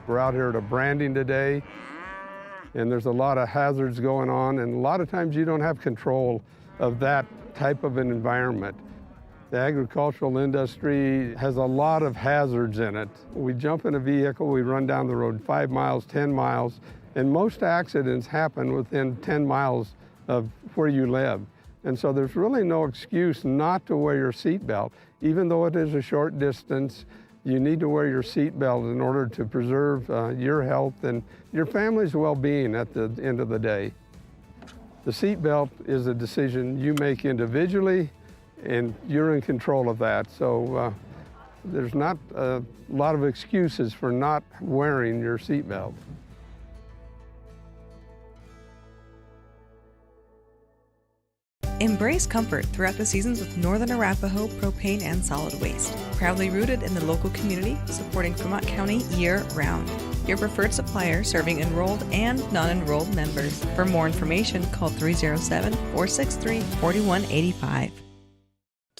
We're out here at a branding today, and there's a lot of hazards going on, and a lot of times you don't have control of that type of an environment. The agricultural industry has a lot of hazards in it. We jump in a vehicle, we run down the road 5 miles, 10 miles, and most accidents happen within 10 miles of where you live. And so there's really no excuse not to wear your seatbelt. Even though it is a short distance, you need to wear your seatbelt in order to preserve your health and your family's well-being at the end of the day. The seatbelt is a decision you make individually, and you're in control of that. So there's not a lot of excuses for not wearing your seatbelt. Embrace comfort throughout the seasons with Northern Arapaho Propane and Solid Waste. Proudly rooted in the local community, supporting Fremont County year-round. Your preferred supplier serving enrolled and non-enrolled members. For more information, call 307-463-4185.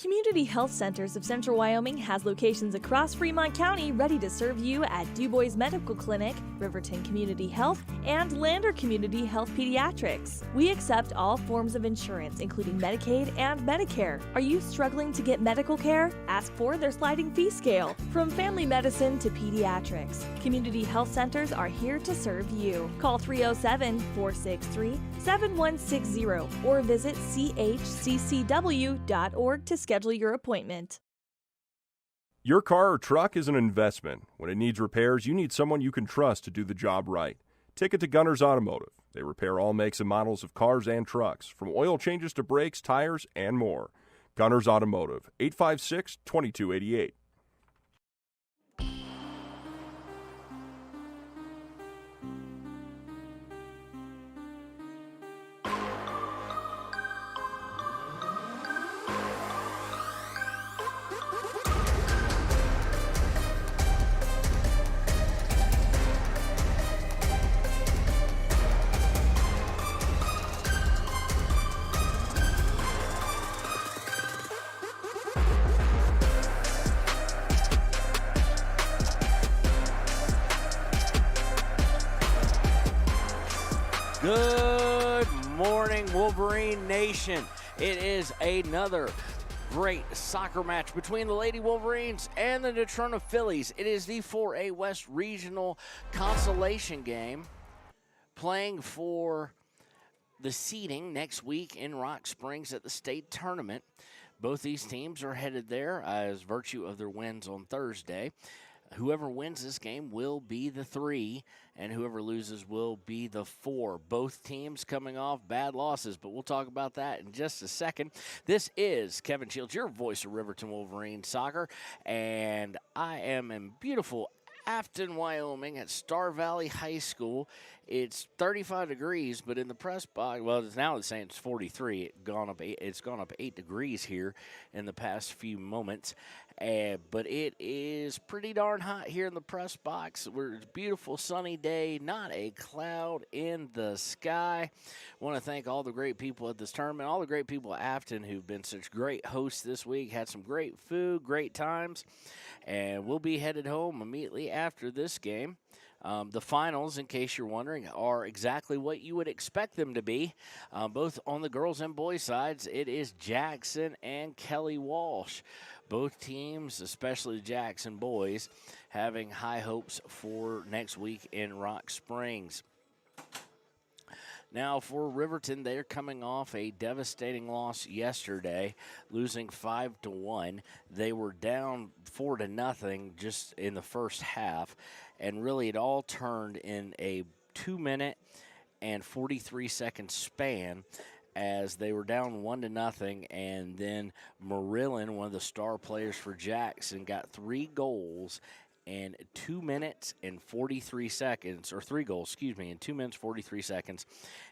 Community Health Centers of Central Wyoming has locations across Fremont County ready to serve you at DuBois Medical Clinic, Riverton Community Health, and Lander Community Health Pediatrics. We accept all forms of insurance, including Medicaid and Medicare. Are you struggling to get medical care? Ask for their sliding fee scale. From family medicine to pediatrics, Community Health Centers are here to serve you. Call 307-463-7160 or visit chccw.org to schedule your appointment. Your car or truck is an investment. When it needs repairs, you need someone you can trust to do the job right. Take it to Gunner's Automotive. They repair all makes and models of cars and trucks, from oil changes to brakes, tires, and more. Gunner's Automotive, 856-2288. Good morning, Wolverine Nation. It is another great soccer match between the Lady Wolverines and the Natrona Fillies. It is the 4A West Regional Consolation game, playing for the seeding next week in Rock Springs at the state tournament. Both these teams are headed there as virtue of their wins on Thursday. Whoever wins this game will be the 3, and whoever loses will be the 4. Both teams coming off bad losses, but we'll talk about that in just a second. This is Kevin Shields, your voice of Riverton Wolverine soccer, and I am in beautiful Afton, Wyoming at Star Valley High School. It's 35 degrees, but in the press box, well, it's now saying it's 43. It's gone up 8 degrees here in the past few moments. But it is pretty darn hot here in the press box. It's a beautiful sunny day, not a cloud in the sky. I want to thank all the great people at this tournament, all the great people at Afton who've been such great hosts this week, had some great food, great times, and we'll be headed home immediately after this game. The finals, in case you're wondering, are exactly what you would expect them to be. Both on the girls and boys sides, it is Jackson and Kelly Walsh. Both teams, especially the Jackson boys, having high hopes for next week in Rock Springs. Now for Riverton, they're coming off a devastating loss yesterday, losing 5-1. They were down 4-0 just in the first half, and really it all turned in a 2-minute and 43-second span as they were down 1-0, and then Marilyn, one of the star players for Jackson, got 3 goals in 2 minutes and 43 seconds, or 3 goals, in 2 minutes, 43 seconds,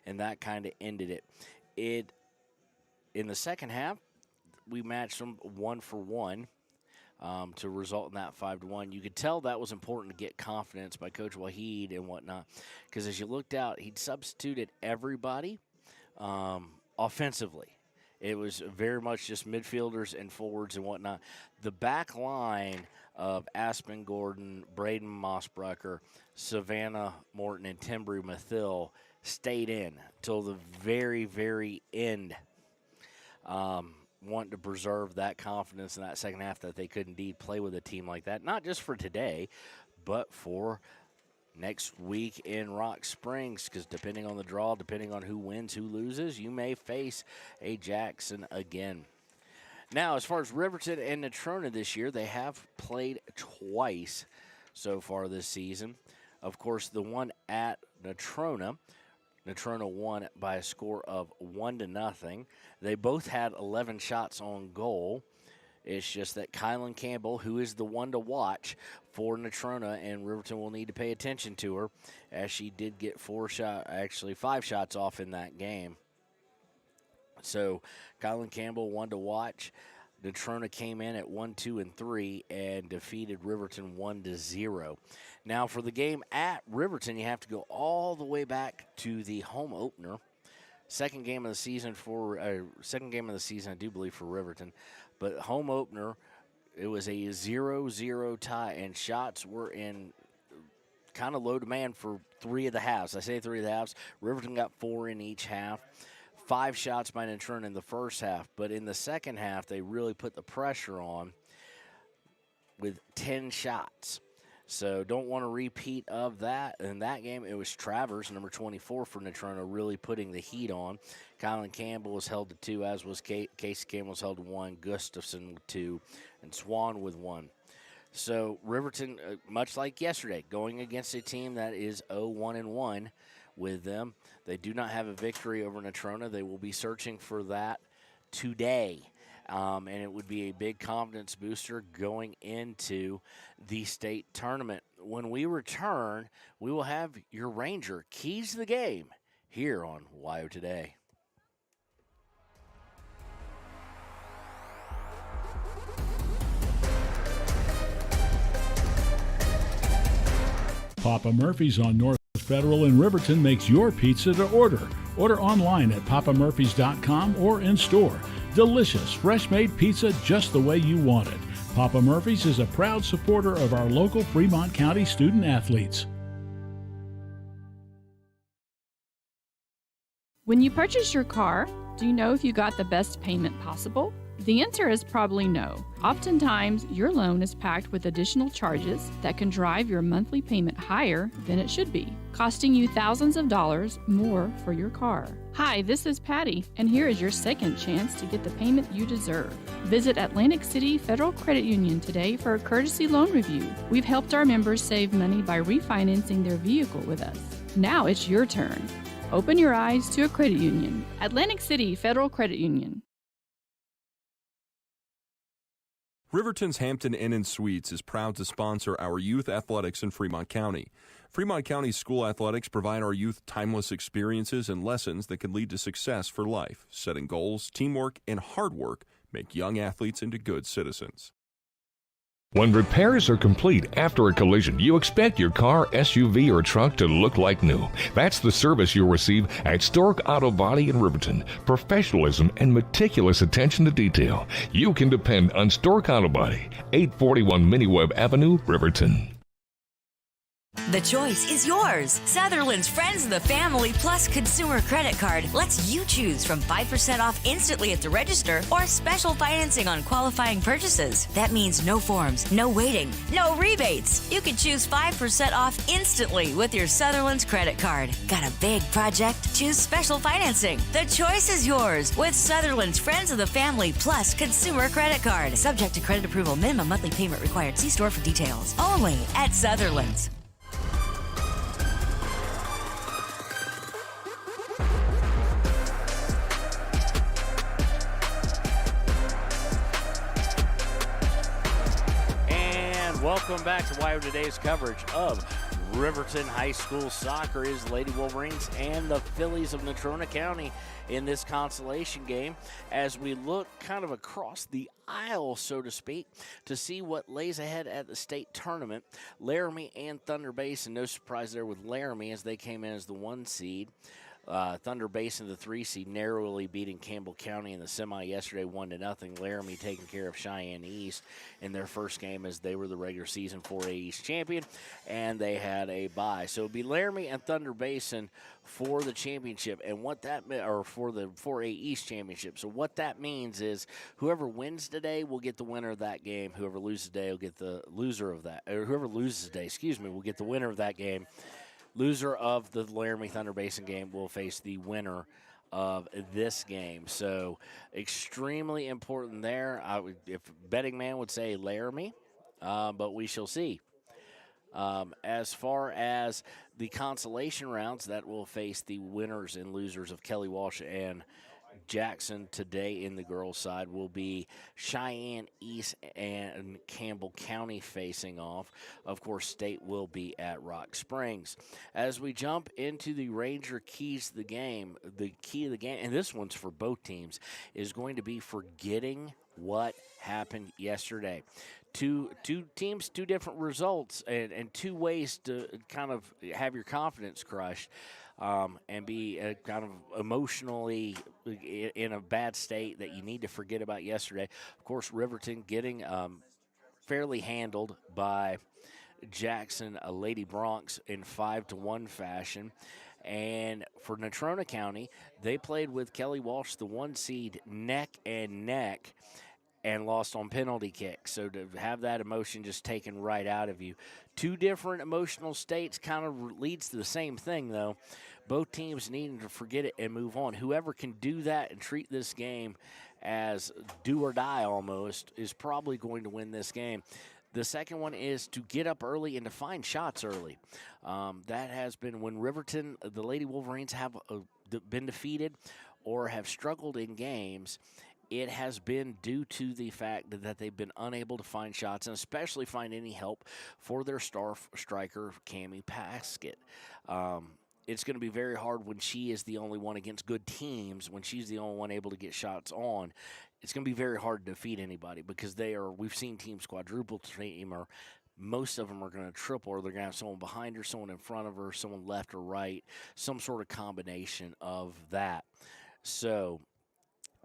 and that kind of ended it. In the second half, we matched them 1-for-1 to result in that 5-1. You could tell that was important to get confidence by Coach Waheed and whatnot, because as you looked out, he'd substituted everybody offensively. It was very much just midfielders and forwards and whatnot. The back line of Aspen Gordon, Braden Mossbrucker, Savannah Morton, and Timbry Mathill stayed in till the very, very end, wanting to preserve that confidence in that second half that they could indeed play with a team like that, not just for today, but for next week in Rock Springs, because depending on the draw, depending on who wins, who loses, you may face a Jackson again. Now, as far as Riverton and Natrona this year, they have played twice so far this season. Of course, the one at Natrona won by a score of 1-0. They both had 11 shots on goal. It's just that Kylan Campbell, who is the one to watch for Natrona, and Riverton will need to pay attention to her, as she did get 5 shots off in that game. So Kylan Campbell, one to watch. Natrona came in at 1, 2, and 3 and defeated Riverton 1-0. Now for the game at Riverton, you have to go all the way back to the home opener. Second game of the season, I do believe, for Riverton. But home opener, it was a 0-0 tie, and shots were in kind of low demand for 3 of the halves. I say 3 of the halves. Riverton got 4 in each half. 5 shots by Natrona in the first half, but in the second half, they really put the pressure on with 10 shots. So don't want a repeat of that. In that game, it was Travers, number 24 for Natrona, really putting the heat on. Kylan Campbell was held to 2, as was Casey Campbell was held to 1, Gustafson with 2, and Swan with 1. So Riverton, much like yesterday, going against a team that is 0-1-1 with them. They do not have a victory over Natrona. They will be searching for that today. And it would be a big confidence booster going into the state tournament. When we return, we will have your Ranger keys to the game here on WYO Today. Papa Murphy's on North Federal in Riverton makes your pizza to order. Order online at papamurphys.com or in store. Delicious, fresh-made pizza just the way you want it. Papa Murphy's is a proud supporter of our local Fremont County student athletes. When you purchase your car, do you know if you got the best payment possible? The answer is probably no. Oftentimes, your loan is packed with additional charges that can drive your monthly payment higher than it should be, costing you thousands of dollars more for your car. Hi, this is Patty, and here is your second chance to get the payment you deserve. Visit Atlantic City Federal Credit Union today for a courtesy loan review. We've helped our members save money by refinancing their vehicle with us. Now it's your turn. Open your eyes to a credit union. Atlantic City Federal Credit Union. Riverton's Hampton Inn & Suites is proud to sponsor our youth athletics in Fremont County. Fremont County school athletics provide our youth timeless experiences and lessons that can lead to success for life. Setting goals, teamwork, and hard work make young athletes into good citizens. When repairs are complete after a collision, you expect your car, SUV, or truck to look like new. That's the service you'll receive at Stork Auto Body in Riverton. Professionalism and meticulous attention to detail. You can depend on Stork Auto Body, 841 Miniweb Avenue, Riverton. The choice is yours. Sutherland's Friends of the Family Plus Consumer Credit Card lets you choose from 5% off instantly at the register or special financing on qualifying purchases. That means no forms, no waiting, no rebates. You can choose 5% off instantly with your Sutherland's credit card. Got a big project? Choose special financing. The choice is yours with Sutherland's Friends of the Family Plus Consumer Credit Card. Subject to credit approval. Minimum monthly payment required. See store for details. Only at Sutherland's. Welcome back to WYO Today's coverage of Riverton High School soccer. Is Lady Wolverines and the Fillies of Natrona County in this consolation game as we look kind of across the aisle, so to speak, to see what lays ahead at the state tournament. Laramie and Thunder Basin, no surprise there with Laramie as they came in as the 1 seed. Thunder Basin, the 3 seed, narrowly beating Campbell County in the semi yesterday, 1-0. Laramie taking care of Cheyenne East in their first game as they were the regular season 4A East champion, and they had a bye. So it'll be Laramie and Thunder Basin for the championship, and or for the 4A East championship. So what that means is whoever wins today will get the winner of that game. Whoever loses today will get the loser of that, or whoever loses today, will get the winner of that game. Loser of the Laramie Thunder Basin game will face the winner of this game. So extremely important there. If betting man would say Laramie, but we shall see. As far as the consolation rounds, that will face the winners and losers of Kelly Walsh and Jackson today. In the girls' side will be Cheyenne East and Campbell County facing off. Of course, State will be at Rock Springs. As we jump into the Ranger keys to the game, the key of the game, and this one's for both teams, is going to be forgetting what happened yesterday. Two teams, two different results, and two ways to kind of have your confidence crushed. And be kind of emotionally in a bad state that you need to forget about yesterday. Of course, Riverton getting fairly handled by Jackson, Lady Bronx, in 5-1 fashion. And for Natrona County, they played with Kelly Walsh, the 1 seed, neck and neck, and lost on penalty kicks. So to have that emotion just taken right out of you. Two different emotional states kind of leads to the same thing, though. Both teams needing to forget it and move on. Whoever can do that and treat this game as do or die almost is probably going to win this game. The second one is to get up early and to find shots early. That has been when Riverton, the Lady Wolverines, have been defeated or have struggled in games. It has been due to the fact that they've been unable to find shots and especially find any help for their star striker, Cammie Paskett. It's going to be very hard when she is the only one against good teams, when she's the only one able to get shots on. It's going to be very hard to defeat anybody because we've seen teams quadruple team, or most of them are going to triple, or they're going to have someone behind her, someone in front of her, someone left or right, some sort of combination of that. So,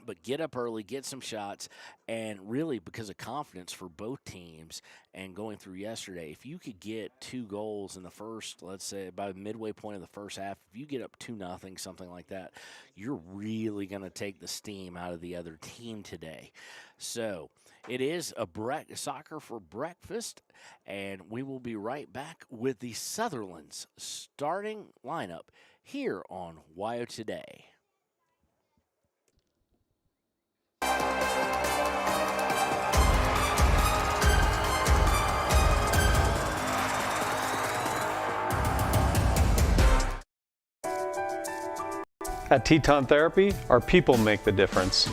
but get up early, get some shots, and really because of confidence for both teams and going through yesterday, if you could get 2 goals in the first, let's say by the midway point of the first half, if you get up 2-0, something like that, you're really going to take the steam out of the other team today. So it is a soccer for breakfast, and we will be right back with the Sutherlands starting lineup here on WYO Today. At Teton Therapy, our people make the difference.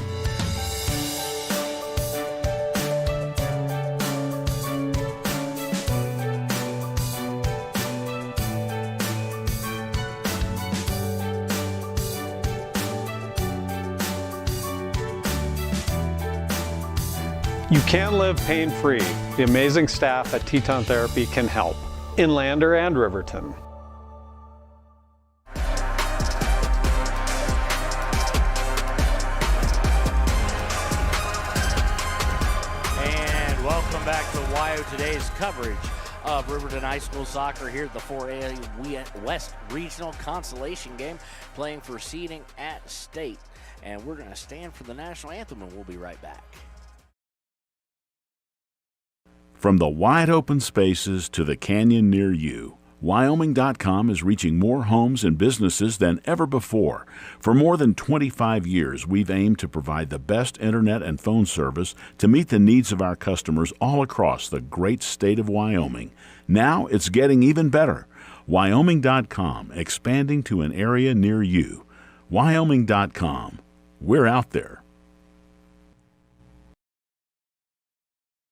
You can live pain-free. The amazing staff at Teton Therapy can help. In Lander and Riverton. Welcome back to WYO Today's coverage of Riverton High School soccer here at the 4A West Regional Consolation game, playing for seeding at State. And we're going to stand for the national anthem, and we'll be right back. From the wide open spaces to the canyon near you, Wyoming.com is reaching more homes and businesses than ever before. For more than 25 years, we've aimed to provide the best internet and phone service to meet the needs of our customers all across the great state of Wyoming. Now it's getting even better. Wyoming.com, expanding to an area near you. Wyoming.com. We're out there.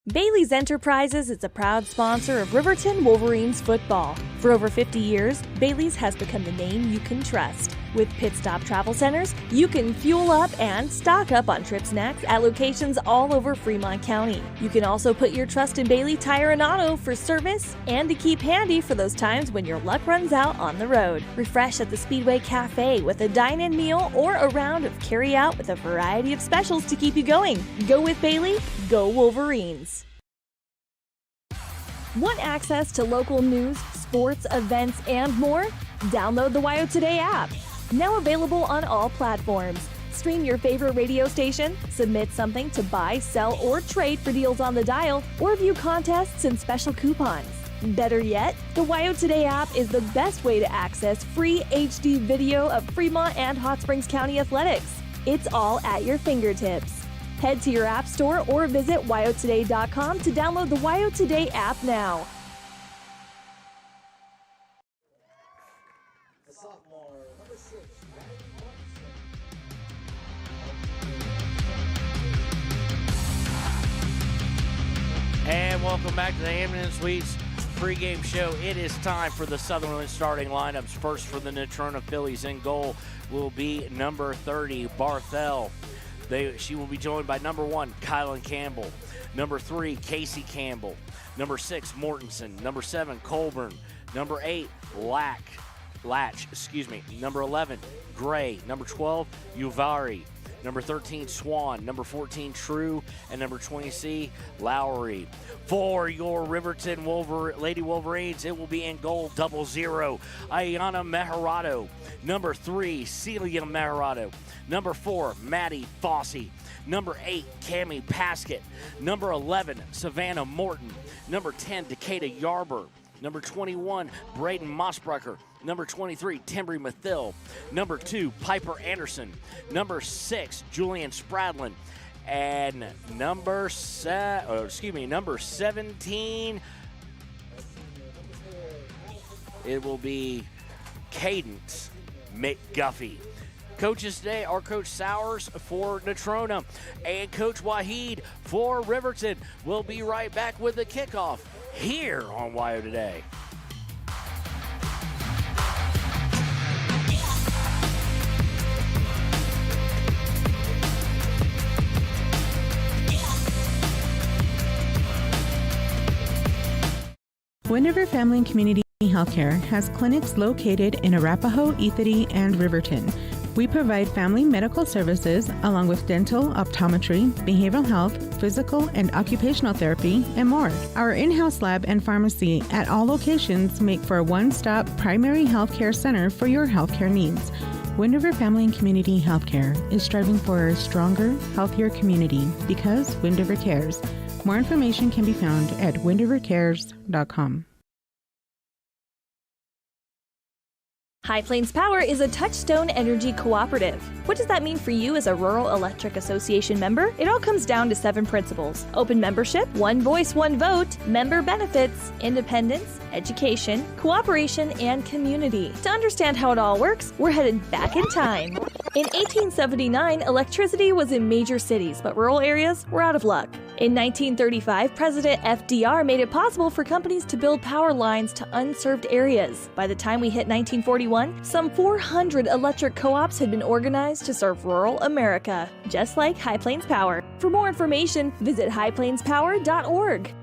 Bailey's Enterprises is a proud sponsor of Riverton Wolverines football. For over 50 years, Bailey's has become the name you can trust. With Pit Stop Travel Centers, you can fuel up and stock up on trip snacks at locations all over Fremont County. You can also put your trust in Bailey Tire and Auto for service and to keep handy for those times when your luck runs out on the road. Refresh at the Speedway Cafe with a dine-in meal or a round of carry-out with a variety of specials to keep you going. Go with Bailey, go Wolverines. Want access to local news, sports, events, and more? Download the WYO Today app. Now available on all platforms. Stream your favorite radio station, submit something to buy, sell, or trade for deals on the dial, or view contests and special coupons. Better yet, the WYO Today app is the best way to access free HD video of Fremont and Hot Springs County athletics. It's all at your fingertips. Head to your app store or visit wyotoday.com to download the WYO Today app now. And welcome back to the Hampton Suites pregame show. It is time for the Sutherland starting lineups. First for the Natrona Fillies in goal will be number 30, Barthel. She will be joined by number 1, Kylan Campbell. Number 3, Casey Campbell. Number 6, Mortensen. Number 7, Colburn. Number 8, Latch. Number 11, Gray. Number 12, Uvari. Number 13, Swan. Number 14, True. And number 20, Lowry. For your Riverton Lady Wolverines, it will be in goal 00, Ayana Meharado. Number 3, Celia Meharado. Number 4, Maddie Fossey. Number 8, Cammie Paskett. Number 11, Savannah Morton. Number 10, Decatur Yarber. Number 21, Braden Mossbrucker. Number 23, Timbry Mathil. Number 2, Piper Anderson. Number 6, Julian Spradlin. And number 17, it will be Cadence McGuffey. Coaches today are Coach Sowers for Natrona and Coach Waheed for Riverton. We'll be right back with the kickoff here on WYO Today. Wind River Family and Community Healthcare has clinics located in Arapahoe, Ethity, and Riverton. We provide family medical services along with dental, optometry, behavioral health, physical and occupational therapy, and more. Our in-house lab and pharmacy at all locations make for a one-stop primary healthcare center for your healthcare needs. Wind River Family and Community Healthcare is striving for a stronger, healthier community because Wind River cares. More information can be found at windrivercares.com. High Plains Power is a Touchstone Energy cooperative. What does that mean for you as a Rural Electric Association member? It all comes down to 7 principles: open membership, one voice, one vote, member benefits, independence, education, cooperation, and community. To understand how it all works, we're headed back in time. In 1879, electricity was in major cities, but rural areas were out of luck. In 1935, President FDR made it possible for companies to build power lines to unserved areas. By the time we hit 1941, some 400 electric co-ops had been organized to serve rural America, just like High Plains Power. For more information, visit highplainspower.org.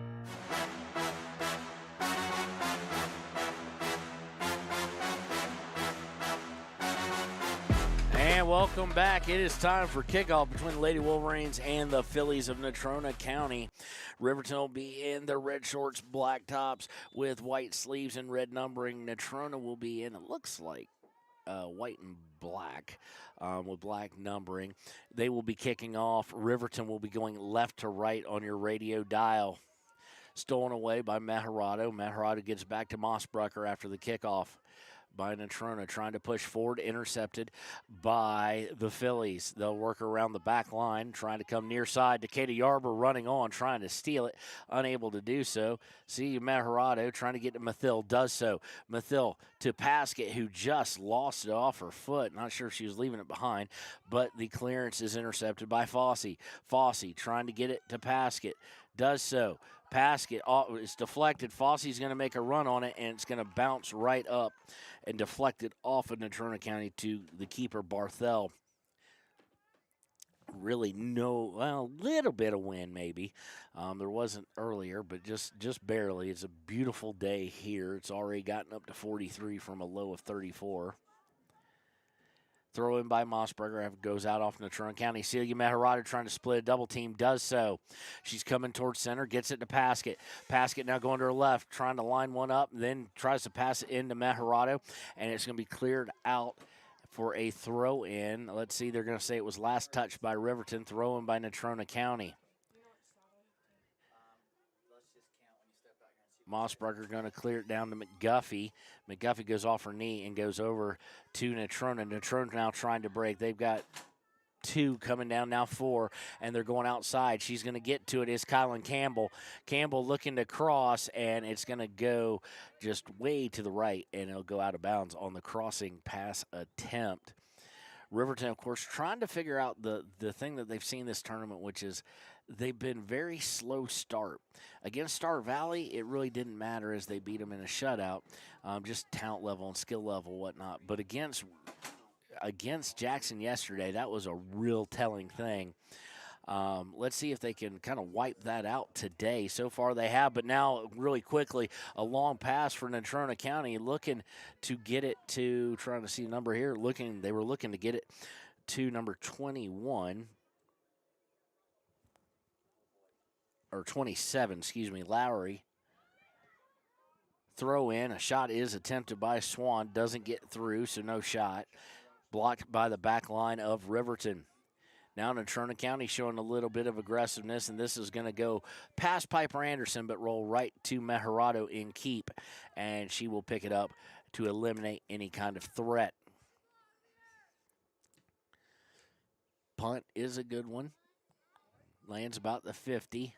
And welcome back. It is time for kickoff between the Lady Wolverines and the Fillies of Natrona County. Riverton will be in their red shorts, black tops with white sleeves and red numbering. Natrona will be in, it looks like, white and black with black numbering. They will be kicking off. Riverton will be going left to right on your radio dial. Stolen away by Meharado. Meharado gets back to Mossbrucker after the kickoff. by Natrona, trying to push forward, intercepted by the Phillies. They'll work around the back line, trying to come near side. Decatur Yarber running on, trying to steal it, unable to do so. Celia Mejarado trying to get to Mathil, does so. Mathil to Paskett, who just lost it off her foot. Not sure if she was leaving it behind, but the clearance is intercepted by Fossey. Fossey trying to get it to Paskett, does so. Paskett is deflected. Fossey's going to make a run on it, and it's going to bounce right up and deflect it off of Natrona County to the keeper, Barthel. Really a little bit of wind maybe. There wasn't earlier, but just barely. It's a beautiful day here. It's already gotten up to 43 from a low of 34. Throw in by Mossberger, goes out off Natrona County. Celia Mejarado trying to split a double team, does so. She's coming towards center, gets it to Paskett. Paskett now going to her left, trying to line one up, then tries to pass it into Mejarado, and it's going to be cleared out for a throw in. Let's see, they're going to say it was last touched by Riverton, throw in by Natrona County. Mossberger going to clear it down to McGuffey. McGuffey goes off her knee and goes over to Natrona. Natrona now trying to break. They've got 2 coming down, now 4, and they're going outside. She's going to get to it is Kylan Campbell. Campbell looking to cross, and it's going to go just way to the right, and it'll go out of bounds on the crossing pass attempt. Riverton, of course, trying to figure out the thing that they've seen this tournament, which is they've been very slow start. Against Star Valley, it really didn't matter as they beat them in a shutout, just talent level and skill level, whatnot. But against Jackson yesterday, that was a real telling thing. Let's see if they can kind of wipe that out today. So far they have, but now really quickly, a long pass for Natrona County, looking to get it to, trying to see the number here, they were looking to get it to number 21. Or 27, Lowry. Throw in, a shot is attempted by Swan, doesn't get through, so no shot. Blocked by the back line of Riverton. Now Natrona County showing a little bit of aggressiveness, and this is going to go past Piper Anderson, but roll right to Mejarado in keep, and she will pick it up to eliminate any kind of threat. Punt is a good one. Lands about the 50.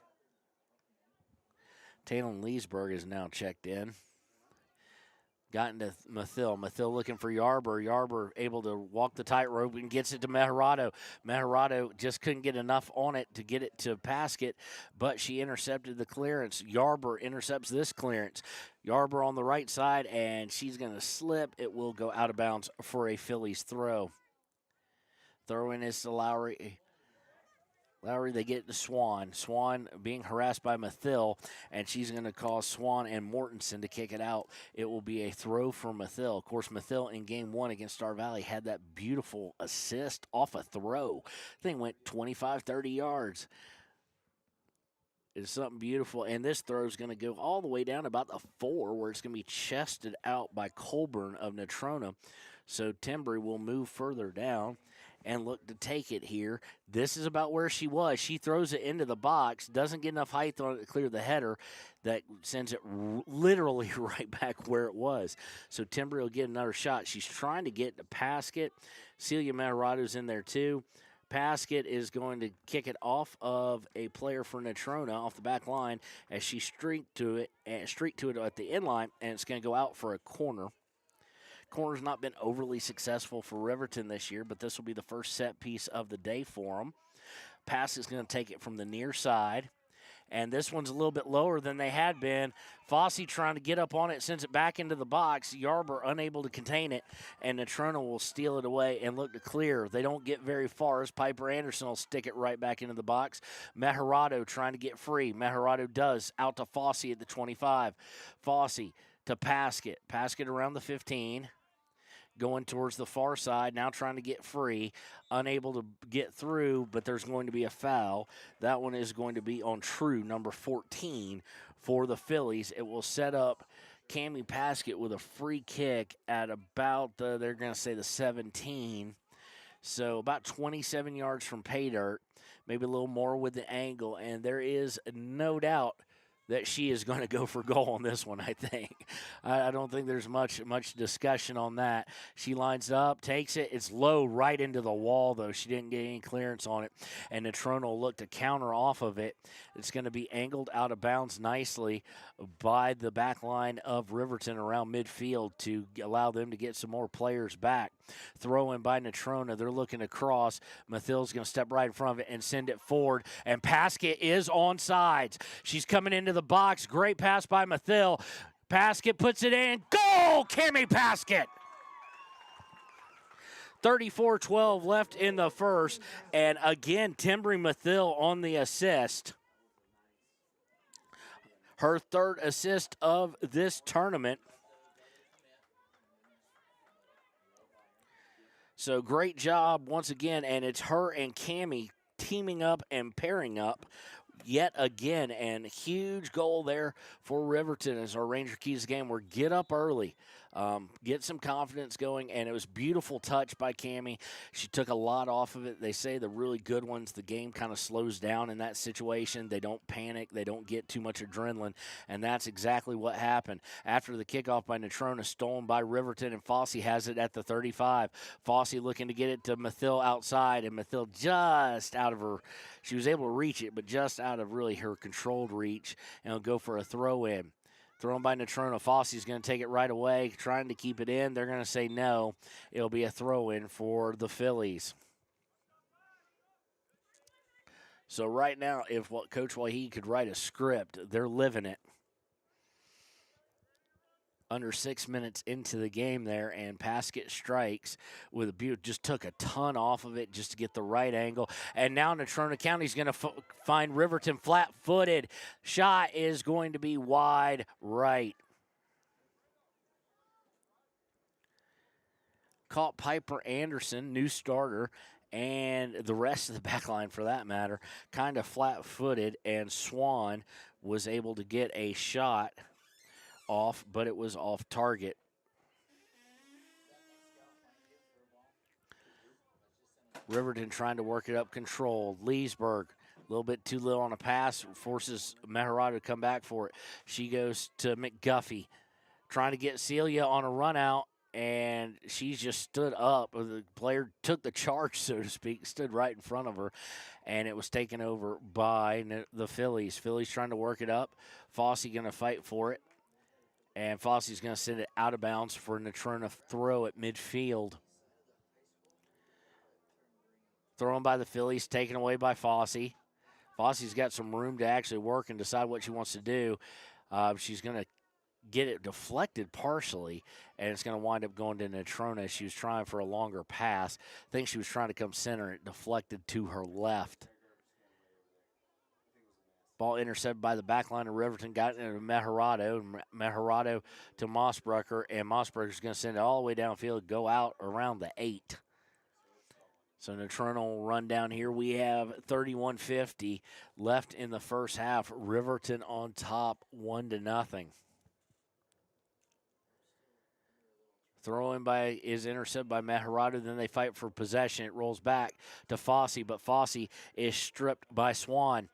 Talon Leesburg is now checked in. Gotten to Mathil. Mathil looking for Yarber. Yarber able to walk the tightrope and gets it to Mejarado. Mejarado just couldn't get enough on it to get it to Paskett, but she intercepted the clearance. Yarber intercepts this clearance. Yarber on the right side, and she's going to slip. It will go out of bounds for a Phillies throw. Throw in is to Lowry. They get it to Swan. Swan being harassed by Mathil, and she's going to call Swan and Mortensen to kick it out. It will be a throw for Mathil. Of course, Mathil in Game 1 against Star Valley had that beautiful assist off a throw. Thing went 25, 30 yards. It's something beautiful, and this throw is going to go all the way down about the 4, where it's going to be chested out by Colburn of Natrona. So Timbry will move further down and look to take it here. This is about where she was. She throws it into the box, doesn't get enough height on it to clear the header. That sends it literally right back where it was. So Timbry will get another shot. She's trying to get to Paskett. Celia Marado's in there too. Paskett is going to kick it off of a player for Natrona off the back line as she streaked to it at the end line, and it's going to go out for a corner. Corner's not been overly successful for Riverton this year, but this will be the first set piece of the day for them. Pass is going to take it from the near side, and this one's a little bit lower than they had been. Fossey trying to get up on it, sends it back into the box. Yarber unable to contain it, and Natrona will steal it away and look to clear. They don't get very far as Piper Anderson will stick it right back into the box. Mejarado trying to get free. Mejarado does, out to Fossey at the 25. Fossey to Paskett. Paskett around the 15. Going towards the far side, now trying to get free, unable to get through, but there's going to be a foul. That one is going to be on true, number 14 for the Phillies. It will set up Cammie Paskett with a free kick at about, they're going to say the 17. So about 27 yards from pay dirt, maybe a little more with the angle, and there is no doubt that she is going to go for goal on this one, I think. I don't think there's much discussion on that. She lines up, takes it. It's low right into the wall, though. She didn't get any clearance on it, and Natrona will look to counter off of it. It's going to be angled out of bounds nicely by the back line of Riverton around midfield to allow them to get some more players back. Throw in by Natrona. They're looking to cross. Mathil's going to step right in front of it and send it forward, and Paskett is on sides. She's coming into the box. Great pass by Mathil. Paskett puts it in. Goal! Cammie Paskett! 34-12 left in the first. And again, Timbry Mathil on the assist. Her third assist of this tournament. So great job once again, and it's her and Cammie teaming up and pairing up yet again, and huge goal there for Riverton as our Ranger keys the game. We're get up early, get some confidence going, and it was beautiful touch by Cammie. She took a lot off of it. They say the really good ones, the game kind of slows down in that situation. They don't panic. They don't get too much adrenaline, and that's exactly what happened. After the kickoff by Natrona, stolen by Riverton, and Fossey has it at the 35. Fossey looking to get it to Mathil outside, and Mathil just out of her, she was able to reach it, but just out of really her controlled reach, and will go for a throw-in. Thrown by Natrona. Fossey's going to take it right away, trying to keep it in. They're going to say no. It'll be a throw-in for the Phillies. So right now, if Coach Wahee could write a script, they're living it. Under 6 minutes into the game there, and Paskett strikes with a beaut. Just took a ton off of it just to get the right angle. And now Natrona County's going to find Riverton flat-footed. Shot is going to be wide right. Caught Piper Anderson, new starter, and the rest of the back line for that matter, kind of flat-footed, and Swan was able to get a shot off, but it was off target. Riverton trying to work it up controlled. Leesburg, a little bit too little on a pass, forces Meharada to come back for it. She goes to McGuffey, trying to get Celia on a run out, and she's just stood up. The player took the charge, so to speak, stood right in front of her, and it was taken over by the Phillies. Phillies trying to work it up. Fossey going to fight for it. And Fossey's going to send it out of bounds for a Natrona throw at midfield. Thrown by the Phillies, taken away by Fossey. Fossey's got some room to actually work and decide what she wants to do. She's going to get it deflected partially, and it's going to wind up going to Natrona. She was trying for a longer pass. I think she was trying to come center. It deflected to her left. Ball intercepted by the back line of Riverton, got it into Meharado to Mossbrucker, and Mossbrucker's going to send it all the way downfield, go out around the 8. So Natrona will run down here. We have 31:50 left in the first half. Riverton on top, 1-0. Throw-in is intercepted by Meharado. Then they fight for possession. It rolls back to Fossey, but Fossey is stripped by Swan.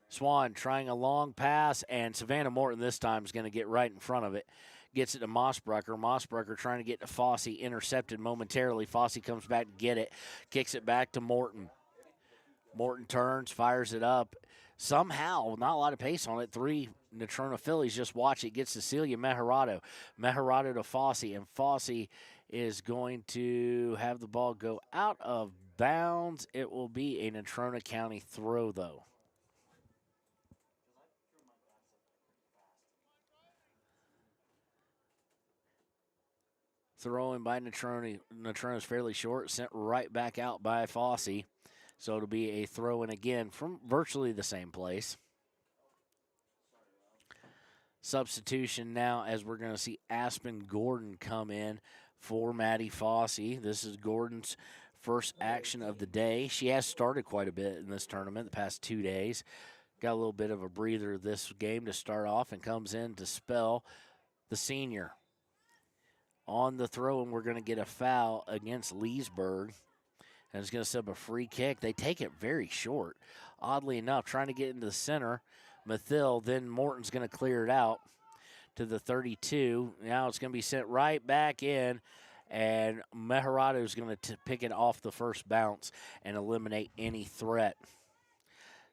Swan trying a long pass, and Savannah Morton this time is going to get right in front of it. Gets it to Mossbrucker. Mossbrucker trying to get to Fossey, intercepted momentarily. Fossey comes back to get it, kicks it back to Morton. Morton turns, fires it up. Somehow, not a lot of pace on it. 3 Natrona Phillies just watch it. Gets to Celia Meharado. Meharado to Fossey, and Fossey is going to have the ball go out of bounds. It will be a Natrona County throw, though. Throw-in by Natrona. Natrona's fairly short, sent right back out by Fossey. So it'll be a throw-in again from virtually the same place. Substitution now as we're going to see Aspen Gordon come in for Maddie Fossey. This is Gordon's first action of the day. She has started quite a bit in this tournament the past 2 days. Got a little bit of a breather this game to start off, and comes in to spell the senior. On the throw, and we're going to get a foul against Leesburg. And it's going to set up a free kick. They take it very short. Oddly enough, trying to get into the center Mathill. Then Morton's going to clear it out to the 32. Now it's going to be sent right back in, and Meharado is going to pick it off the first bounce and eliminate any threat.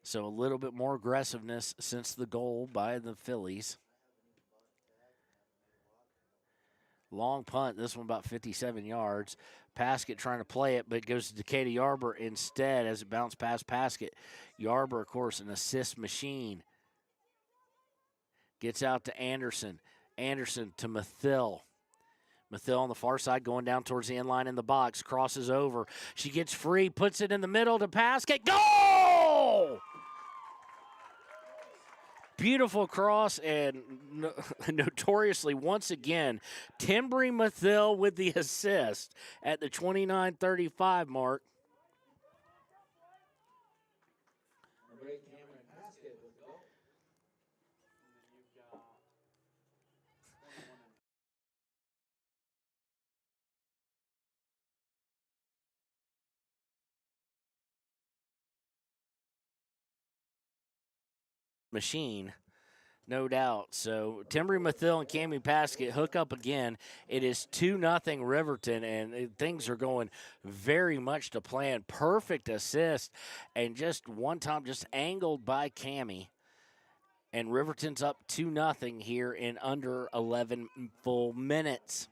So a little bit more aggressiveness since the goal by the Phillies. Long punt, this one about 57 yards. Paskett trying to play it, but it goes to Dakota Yarber instead as it bounced past Paskett. Yarber, of course, an assist machine. Gets out to Anderson. Anderson to Mathill. Mathill on the far side going down towards the end line in the box. Crosses over. She gets free, puts it in the middle to Paskett. Goal! Beautiful cross, and notoriously, once again, Timbry Mathill with the assist at the 29:35 mark. Machine, no doubt. So Timbry Mathill and Cammie Paskett hook up again. It is 2-0 Riverton, and things are going very much to plan. Perfect assist, and just one time just angled by Cammie. And Riverton's up 2-0 here in under 11 full minutes.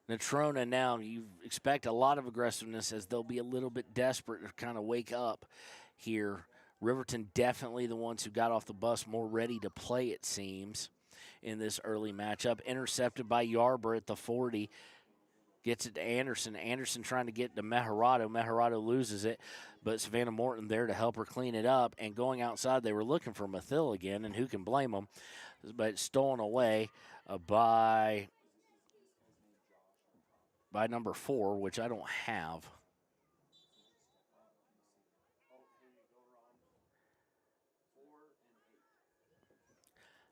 Natrona now, you expect a lot of aggressiveness as they'll be a little bit desperate to kind of wake up here. Riverton definitely the ones who got off the bus more ready to play, it seems, in this early matchup. Intercepted by Yarber at the 40. Gets it to Anderson. Anderson trying to get to Meharado. Meharado loses it, but Savannah Morton there to help her clean it up. And going outside, they were looking for Mathill again, and who can blame them? But stolen away by number 4, which I don't have.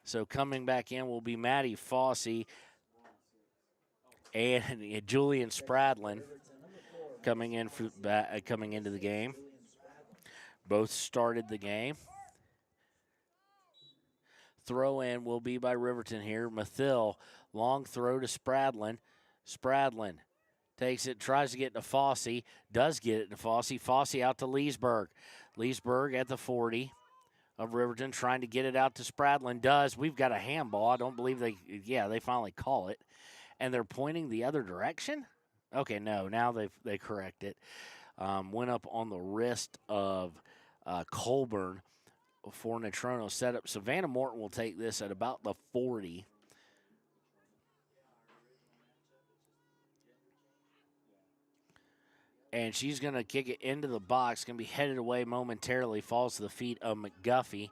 So coming back in will be Maddie Fossey and Julian Spradlin coming into the game. Both started the game. Throw in will be by Riverton here. Mathill, long throw to Spradlin. Spradlin takes it, tries to get to Fossey, does get it to Fossey. Fossey out to Leesburg. Leesburg at the 40 of Riverton, trying to get it out to Spradlin. Does. We've got a handball. I don't believe they finally call it. And they're pointing the other direction? Okay, no, now they correct it. Went up on the wrist of Colburn for Natrona setup. Savannah Morton will take this at about the 40. And she's going to kick it into the box, going to be headed away momentarily, falls to the feet of McGuffey.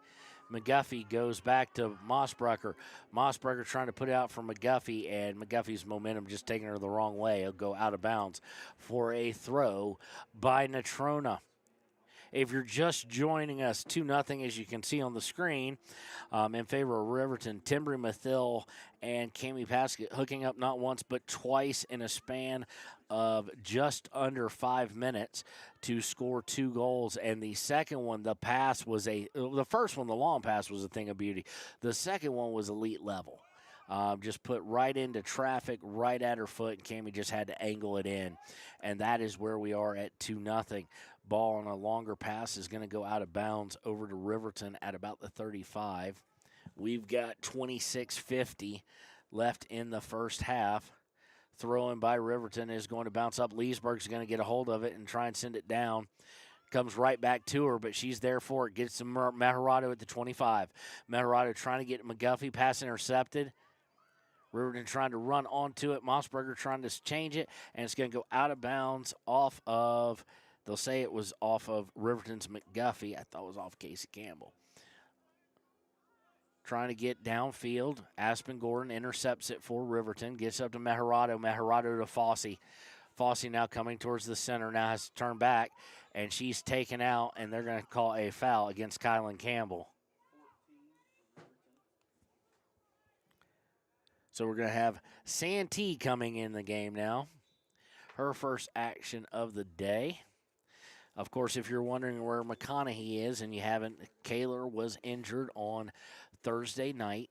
McGuffey goes back to Mossbrucker. Mossbrucker trying to put it out for McGuffey, and McGuffey's momentum just taking her the wrong way. It'll go out of bounds for a throw by Natrona. If you're just joining us, 2-0, as you can see on the screen, in favor of Riverton. Timbry Mathill and Cammie Paskett hooking up not once but twice in a span of just under 5 minutes to score 2 goals. And the second one, the first one, the long pass, was a thing of beauty. The second one was elite level. Just put right into traffic, right at her foot, and Cammie just had to angle it in. And that is where we are at 2-0. Ball on a longer pass is going to go out of bounds over to Riverton at about the 35. We've got 26:50 left in the first half. Throw in by Riverton is going to bounce up. Leesburg's going to get a hold of it and try and send it down. Comes right back to her, but she's there for it. Gets to Meharado at the 25. Meharado trying to get McGuffey, pass intercepted. Riverton trying to run onto it. Mossberger trying to change it, and it's going to go out of bounds off of, they'll say it was off of Riverton's McGuffey. I thought it was off Casey Campbell. Trying to get downfield. Aspen Gordon intercepts it for Riverton. Gets up to Meharado. Meharado to Fossey. Fossey now coming towards the center. Now has to turn back, and she's taken out, and they're going to call a foul against Kylan Campbell. So we're going to have Santee coming in the game now. Her first action of the day. Of course, if you're wondering where McConaughey is and you haven't, Kaler was injured on Thursday night.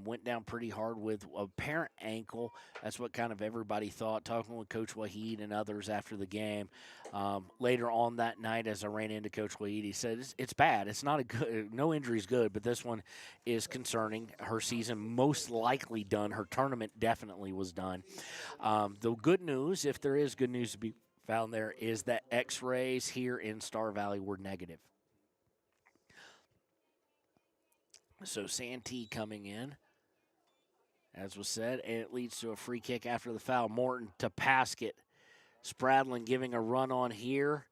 Went down pretty hard with a apparent ankle. That's what kind of everybody thought, talking with Coach Wahid and others after the game. Later on that night, as I ran into Coach Wahid, he said, it's bad. It's not a good, no injury's good, but this one is concerning. Her season most likely done. Her tournament definitely was done. The good news, if there is good news to be found there, is that x-rays here in Star Valley were negative. So Santee coming in, as was said, and it leads to a free kick after the foul. Morton to Paskett. Spradlin giving a run on here.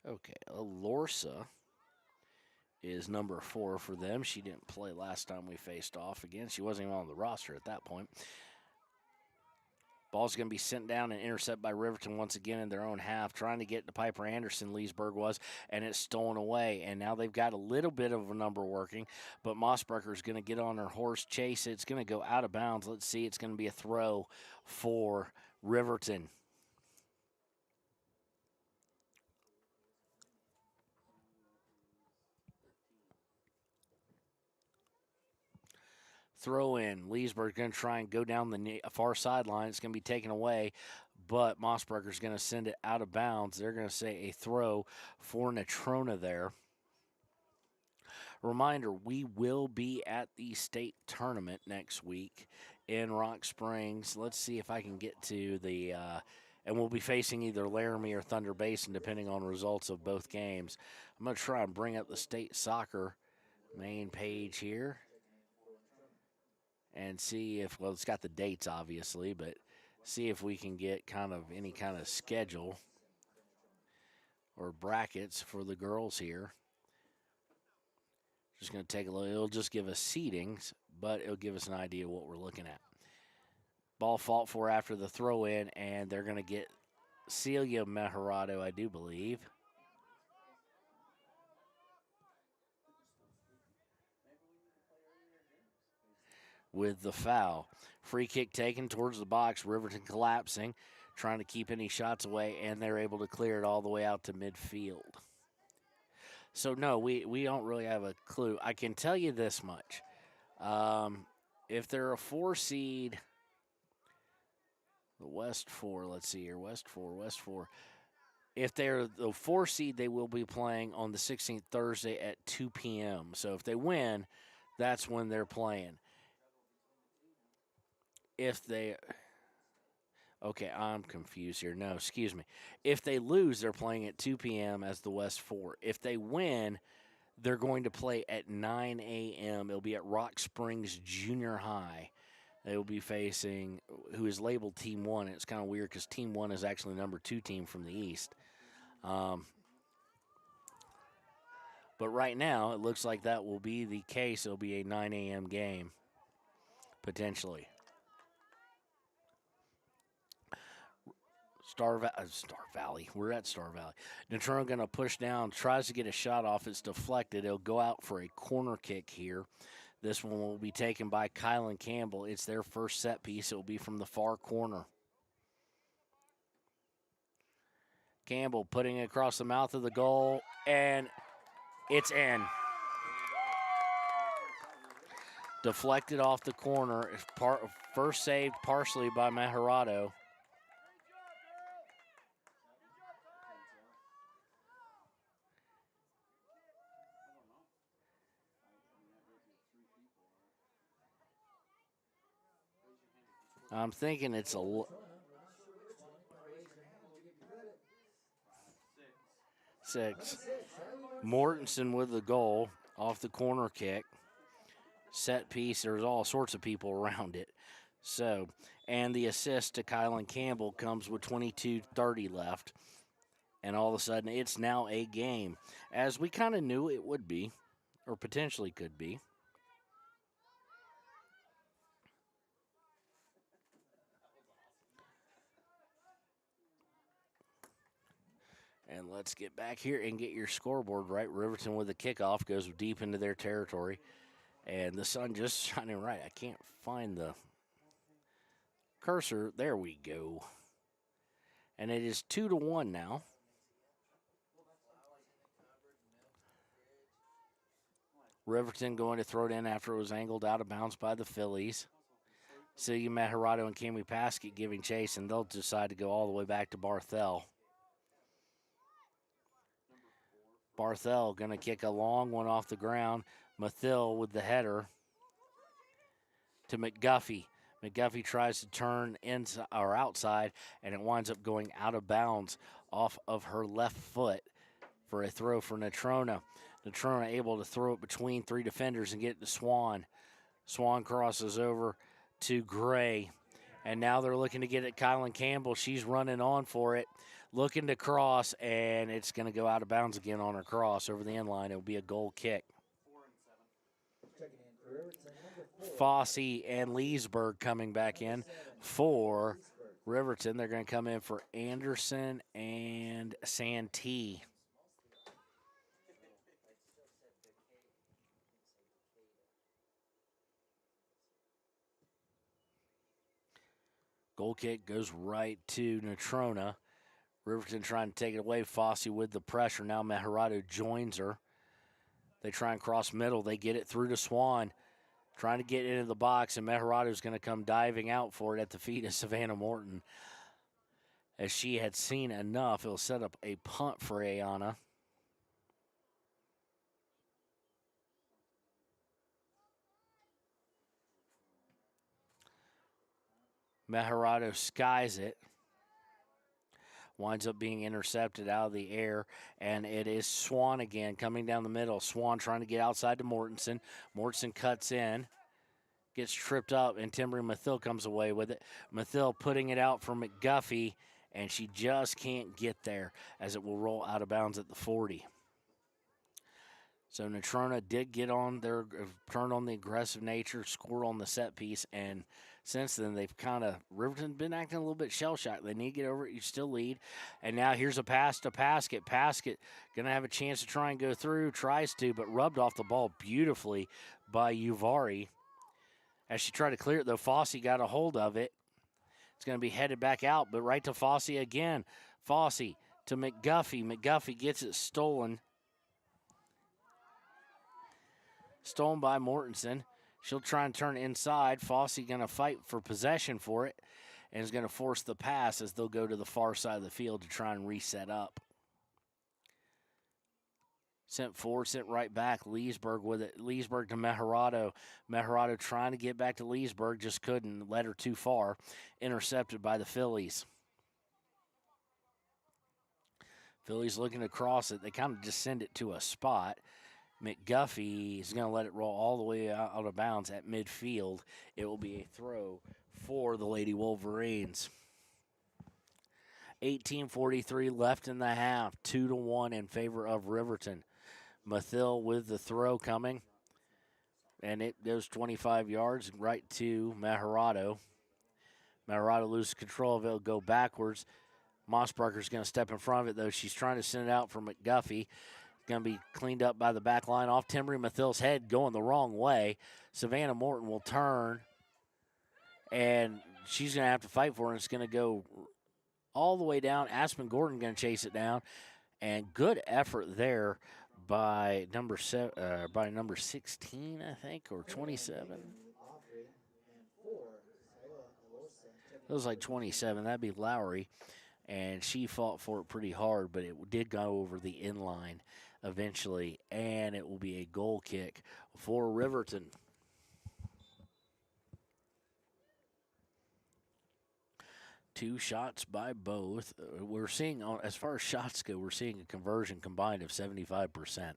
Okay, Alorsa is number 4 for them. She didn't play last time we faced off again. She wasn't even on the roster at that point. Ball's going to be sent down and intercepted by Riverton once again in their own half, trying to get to Piper Anderson, Leesburg was, and it's stolen away. And now they've got a little bit of a number working, but Mossbrecher is going to get on her horse, chase it. It's going to go out of bounds. Let's see. It's going to be a throw for Riverton. Throw in. Leesburg's going to try and go down the far sideline. It's going to be taken away, but Mossbrecher's going to send it out of bounds. They're going to say a throw for Natrona there. Reminder, we will be at the state tournament next week in Rock Springs. Let's see if I can get to the and we'll be facing either Laramie or Thunder Basin depending on results of both games. I'm going to try and bring up the state soccer main page here and see if, well, it's got the dates obviously, but see if we can get kind of any kind of schedule or brackets for the girls here. Just going to take a look. It'll just give us seedings, but it'll give us an idea of what we're looking at. Ball fought for after the throw in, and they're going to get Celia Mejorado, I do believe. With the foul. Free kick taken towards the box. Riverton collapsing, trying to keep any shots away, and they're able to clear it all the way out to midfield. So, no, we don't really have a clue. I can tell you this much. If they're a 4 seed, the West 4, let's see here, West 4. If they're the 4 seed, they will be playing on the 16th Thursday at 2 p.m. So if they win, that's when they're playing. If they, okay, I'm confused here. No, excuse me. If they lose, they're playing at 2 p.m. as the West 4. If they win, they're going to play at 9 a.m. It'll be at Rock Springs Junior High. They will be facing who is labeled Team 1. It's kind of weird because Team 1 is actually the number 2 team from the East. But right now, it looks like that will be the case. It'll be a 9 a.m. game, potentially. Star Valley. We're at Star Valley. Natrona going to push down, tries to get a shot off. It's deflected. It'll go out for a corner kick here. This one will be taken by Kylan Campbell. It's their first set piece. It will be from the far corner. Campbell putting it across the mouth of the goal, and it's in. Deflected off the corner. First saved partially by Mejorado. I'm thinking it's a 6. Mortensen with the goal off the corner kick. Set piece, there's all sorts of people around it. So, and the assist to Kylan Campbell comes with 22:30 left. And all of a sudden, it's now a game, as we kind of knew it would be, or potentially could be. And let's get back here and get your scoreboard right. Riverton with the kickoff goes deep into their territory. And the sun just shining right. I can't find the cursor. There we go. And it is 2-1 now. Riverton going to throw it in after it was angled out of bounds by the Phillies. Celia Mejarado and Cami Paskett giving chase, and they'll decide to go all the way back to Barthel. Barthel going to kick a long one off the ground. Mathil with the header to McGuffey. McGuffey tries to turn inside or outside, and it winds up going out of bounds off of her left foot for a throw for Natrona. Natrona able to throw it between three defenders and get it to Swan. Swan crosses over to Gray. And now they're looking to get it Kylan Campbell. She's running on for it, looking to cross, and it's going to go out of bounds again on her cross over the end line. It'll be a goal kick. Fossey and Leesburg coming back in for Riverton. They're going to come in for Anderson and Santee. Goal kick goes right to Natrona. Riverton trying to take it away. Fossey with the pressure. Now Mejarado joins her. They try and cross middle. They get it through to Swan. Trying to get into the box, and Mejarado's going to come diving out for it at the feet of Savannah Morton. As she had seen enough, it'll set up a punt for Ayana. Mejarado skies it. Winds up being intercepted out of the air, and it is Swan again coming down the middle. Swan trying to get outside to Mortensen. Mortensen cuts in, gets tripped up, and Timbery Mathil comes away with it. Mathil putting it out for McGuffey, and she just can't get there as it will roll out of bounds at the 40. So Natrona did get on their turn on the aggressive nature, score on the set piece, and since then they've Riverton been acting a little bit shell-shocked. They need to get over it. You still lead. And now here's a pass to Paskett. Paskett going to have a chance to try and go through, tries to, but rubbed off the ball beautifully by Uvari. As she tried to clear it, though, Fossey got a hold of it. It's going to be headed back out, but right to Fossey again. Fossey to McGuffey. McGuffey gets it stolen. Stolen by Mortensen. She'll try and turn inside. Fossey going to fight for possession for it and is going to force the pass as they'll go to the far side of the field to try and reset up. Sent forward, sent right back. Leesburg with it. Leesburg to Mejarado. Mejarado trying to get back to Leesburg, just couldn't. Led her too far. Intercepted by the Phillies. Phillies looking to cross it. They kind of just send it to a spot. McGuffey is going to let it roll all the way out of bounds at midfield. It will be a throw for the Lady Wolverines. 18:43 left in the half. 2-1 in favor of Riverton. Mathil with the throw coming. And it goes 25 yards right to Mejarado. Mejarado loses control of it. It'll go backwards. Mossbarker's going to step in front of it, though. She's trying to send it out for McGuffey. Going to be cleaned up by the back line off Timbery Mathil's head, going the wrong way. Savannah Morton will turn, and she's going to have to fight for it. It's going to go all the way down. Aspen Gordon going to chase it down, and good effort there by number 16, I think, or 27. It was like 27. That'd be Lowry, and she fought for it pretty hard, but it did go over the inline eventually, and it will be a goal kick for Riverton. Two shots by both. We're seeing, as far as shots go, we're seeing a conversion combined of 75%.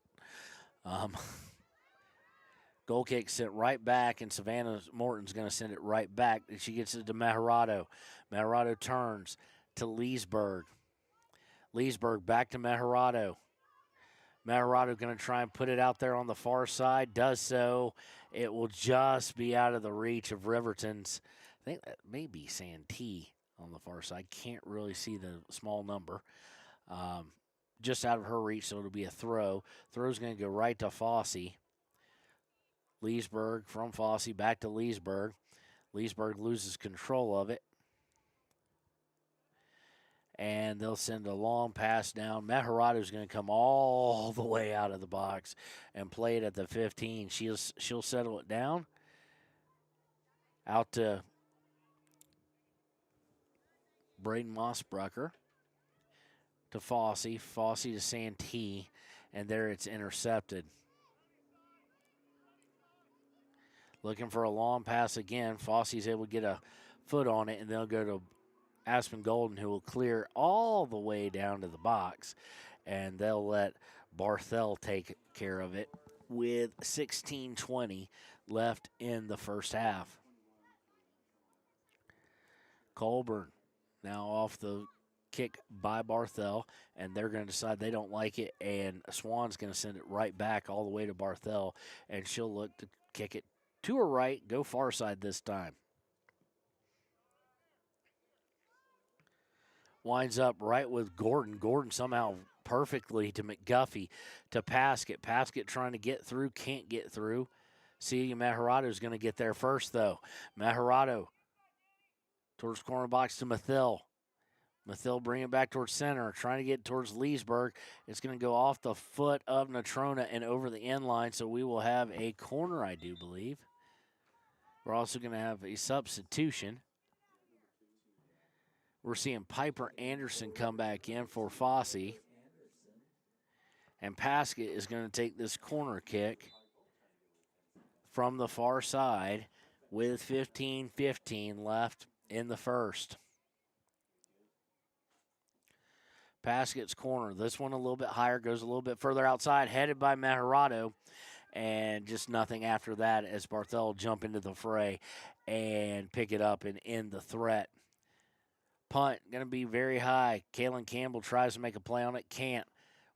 Goal kick sent right back, and Savannah Morton's going to send it right back. And she gets it to Mejarado. Mejarado turns to Leesburg. Leesburg back to Mejarado. Mejarado going to try and put it out there on the far side. Does so. It will just be out of the reach of Riverton's. I think that may be Santee on the far side. Can't really see the small number. just out of her reach, so it'll be a throw. Throw's going to go right to Fossey. Leesburg from Fossey back to Leesburg. Leesburg loses control of it. And they'll send a long pass down. Meharado is going to come all the way out of the box and play it at the 15. She'll settle it down. Out to Braden Mossbrucker. To Fossey. Fossey to Santee. And there it's intercepted. Looking for a long pass again. Fossey's able to get a foot on it, and they'll go to Aspen Golden, who will clear all the way down to the box, and they'll let Barthel take care of it with 16:20 left in the first half. Colburn now off the kick by Barthel, and they're going to decide they don't like it, and Swan's going to send it right back all the way to Barthel, and she'll look to kick it to her right, go far side this time. Winds up right with Gordon. Gordon somehow perfectly to McGuffey to Paskett. Paskett trying to get through, can't get through. Celia Meharado is going to get there first, though. Meharado towards corner box to Mathil. Mathil bringing it back towards center, trying to get towards Leesburg. It's going to go off the foot of Natrona and over the end line, so we will have a corner, I do believe. We're also going to have a substitution. We're seeing Piper Anderson come back in for Fossey. And Paskett is going to take this corner kick from the far side with 15:15 left in the first. Paskett's corner. This one a little bit higher, goes a little bit further outside, headed by Meharado. And just nothing after that as Barthel jump into the fray and pick it up and end the threat. Punt, going to be very high. Kaylin Campbell tries to make a play on it, can't.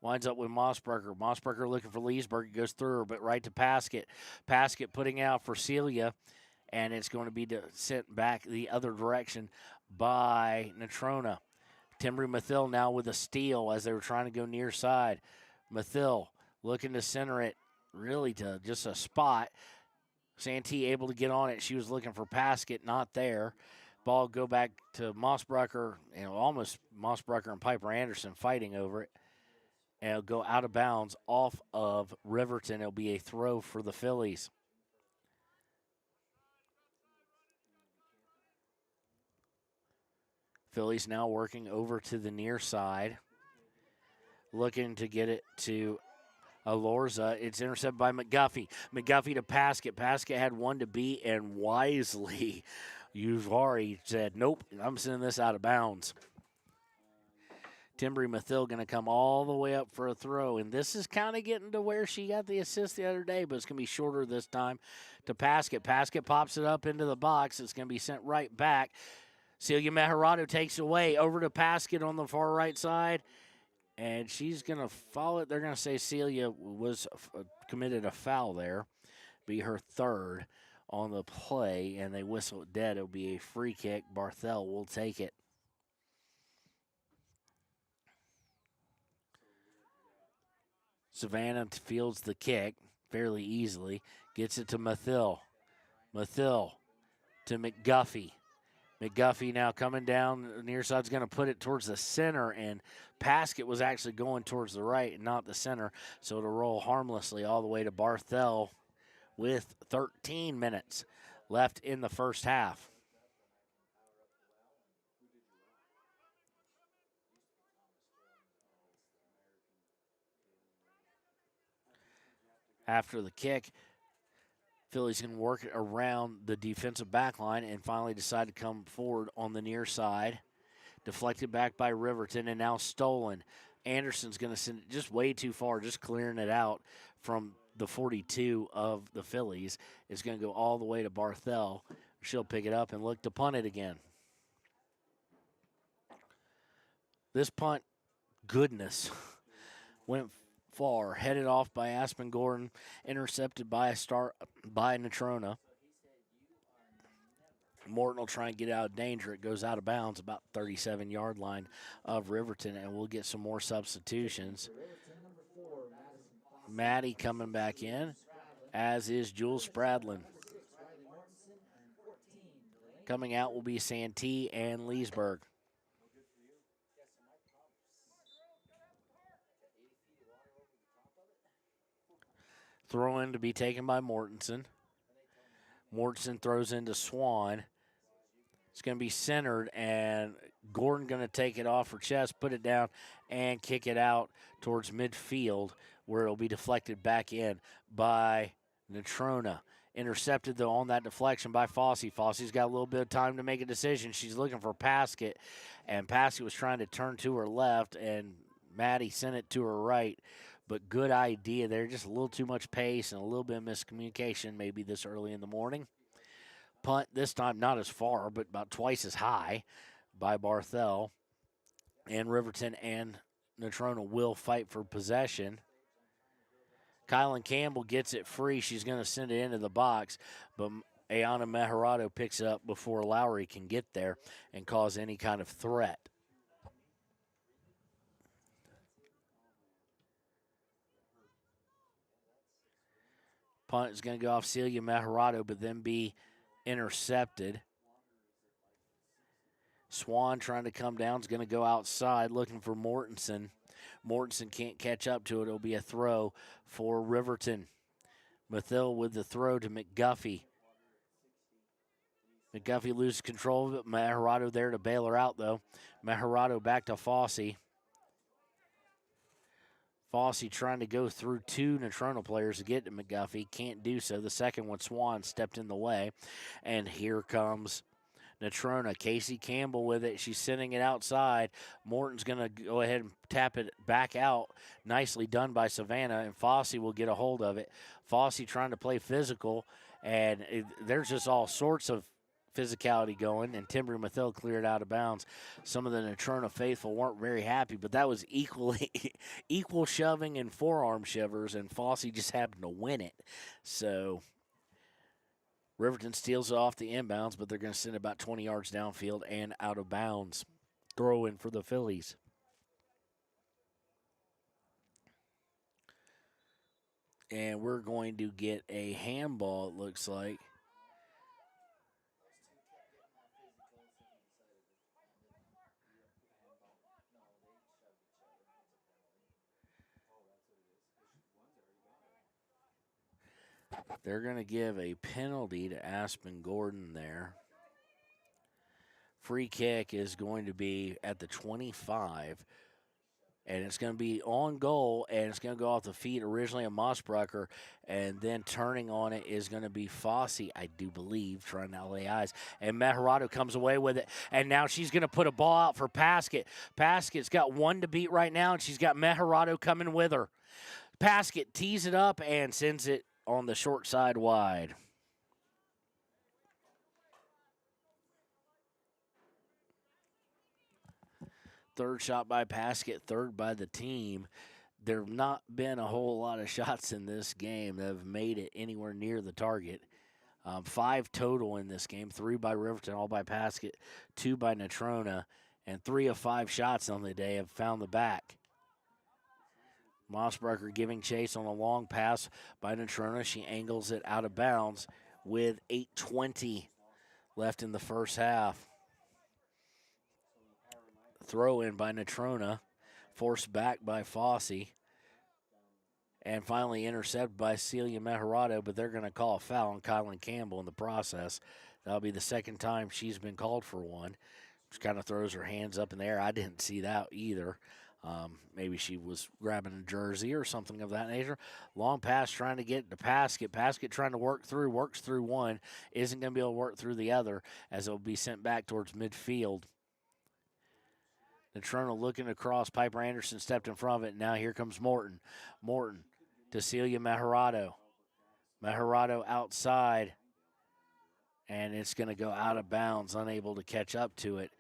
Winds up with Mossberger. Mossberger looking for Leesburg. Goes through her, but right to Paskett. Paskett putting out for Celia, and it's going to be sent back the other direction by Natrona. Timbry Mathil now with a steal as they were trying to go near side. Mathil looking to center it really to just a spot. Santee able to get on it. She was looking for Paskett, not there. Ball go back to Mossbrucker, almost Mossbrucker and Piper Anderson fighting over it. And it'll go out of bounds off of Riverton. It'll be a throw for the Phillies. Phillies now working over to the near side. Looking to get it to Alorza. It's intercepted by McGuffey. McGuffey to Paskett. Paskett had one to beat, and wisely, Uvari said, nope, I'm sending this out of bounds. Timbry Mathil going to come all the way up for a throw, and this is kind of getting to where she got the assist the other day, but it's going to be shorter this time to Paskett. Paskett pops it up into the box. It's going to be sent right back. Celia Meharado takes away over to Paskett on the far right side, and she's going to follow it. They're going to say Celia was committed a foul there, be her third on the play, and they whistle it dead. It'll be a free kick. Barthel will take it. Savannah fields the kick fairly easily, gets it to Mathil. Mathil to McGuffey. McGuffey now coming down near side's going to put it towards the center, and Paskett was actually going towards the right and not the center, so it'll roll harmlessly all the way to Barthel with 13 minutes left in the first half. After the kick, Phillies can work it around the defensive back line and finally decide to come forward on the near side. Deflected back by Riverton and now stolen. Anderson's going to send it just way too far, just clearing it out from the 42 of the Phillies. It's going to go all the way to Barthel. She'll pick it up and look to punt it again. This punt, goodness, went far, headed off by Aspen Gordon, intercepted by Natrona. Morton will try and get out of danger. It goes out of bounds about 37-yard line of Riverton, and we'll get some more substitutions. Maddie coming back in, as is Jules Spradlin. Coming out will be Santee and Leesburg. Throw in to be taken by Mortensen. Mortensen throws into Swan. It's going to be centered, and Gordon going to take it off her chest, put it down, and kick it out towards midfield, where it'll be deflected back in by Natrona. Intercepted, though, on that deflection by Fossey. Fossey's got a little bit of time to make a decision. She's looking for Paskett, and Paskett was trying to turn to her left, and Maddie sent it to her right. But good idea there. Just a little too much pace and a little bit of miscommunication maybe this early in the morning. Punt this time not as far, but about twice as high by Barthel. And Riverton and Natrona will fight for possession. Kylan Campbell gets it free. She's going to send it into the box, but Ayana Mejarado picks it up before Lowry can get there and cause any kind of threat. Punt is going to go off Celia Mejarado, but then be intercepted. Swan trying to come down is going to go outside looking for Mortensen. Mortensen can't catch up to it. It'll be a throw for Riverton. Mathil with the throw to McGuffey. McGuffey loses control of it. Mejarado there to bail her out, though. Mejarado back to Fossey. Fossey trying to go through two Natrona players to get to McGuffey. Can't do so. The second one, Swan, stepped in the way. And here comes Natrona. Casey Campbell with it. She's sending it outside. Morton's going to go ahead and tap it back out. Nicely done by Savannah, and Fossey will get a hold of it. Fossey trying to play physical, and there's just all sorts of physicality going, and Timber Mathil cleared out of bounds. Some of the Natrona faithful weren't very happy, but that was equal shoving and forearm shivers, and Fossey just happened to win it. So Riverton steals it off the inbounds, but they're going to send it about 20 yards downfield and out of bounds. Throw in for the Phillies. And we're going to get a handball, it looks like. They're going to give a penalty to Aspen Gordon there. Free kick is going to be at the 25, and it's going to be on goal, and it's going to go off the feet originally of Mossbrucker, and then turning on it is going to be Fossey, I do believe, trying to lay eyes. And Mejarado comes away with it, and now she's going to put a ball out for Paskett. Paskett's got one to beat right now, and she's got Mejarado coming with her. Paskett tees it up and sends it on the short side wide. Third shot by Paskett, third by the team. There have not been a whole lot of shots in this game that have made it anywhere near the target. 5 total in this game, 3 by Riverton, all by Paskett, 2 by Natrona, and 3 of 5 shots on the day have found the back. Mossbrucker giving chase on a long pass by Natrona. She angles it out of bounds with 8:20 left in the first half. Throw in by Natrona, forced back by Fossey, and finally intercepted by Celia Mejarado, but they're going to call a foul on Kylan Campbell in the process. That'll be the second time she's been called for one. She kind of throws her hands up in the air. I didn't see that either. Maybe she was grabbing a jersey or something of that nature. Long pass trying to get to Paskett. Paskett trying to works through one. Isn't going to be able to work through the other as it will be sent back towards midfield. Natrona looking across. Piper Anderson stepped in front of it. Now here comes Morton. Morton to Celia Mejarado. Mejarado outside. And it's going to go out of bounds. Unable to catch up to it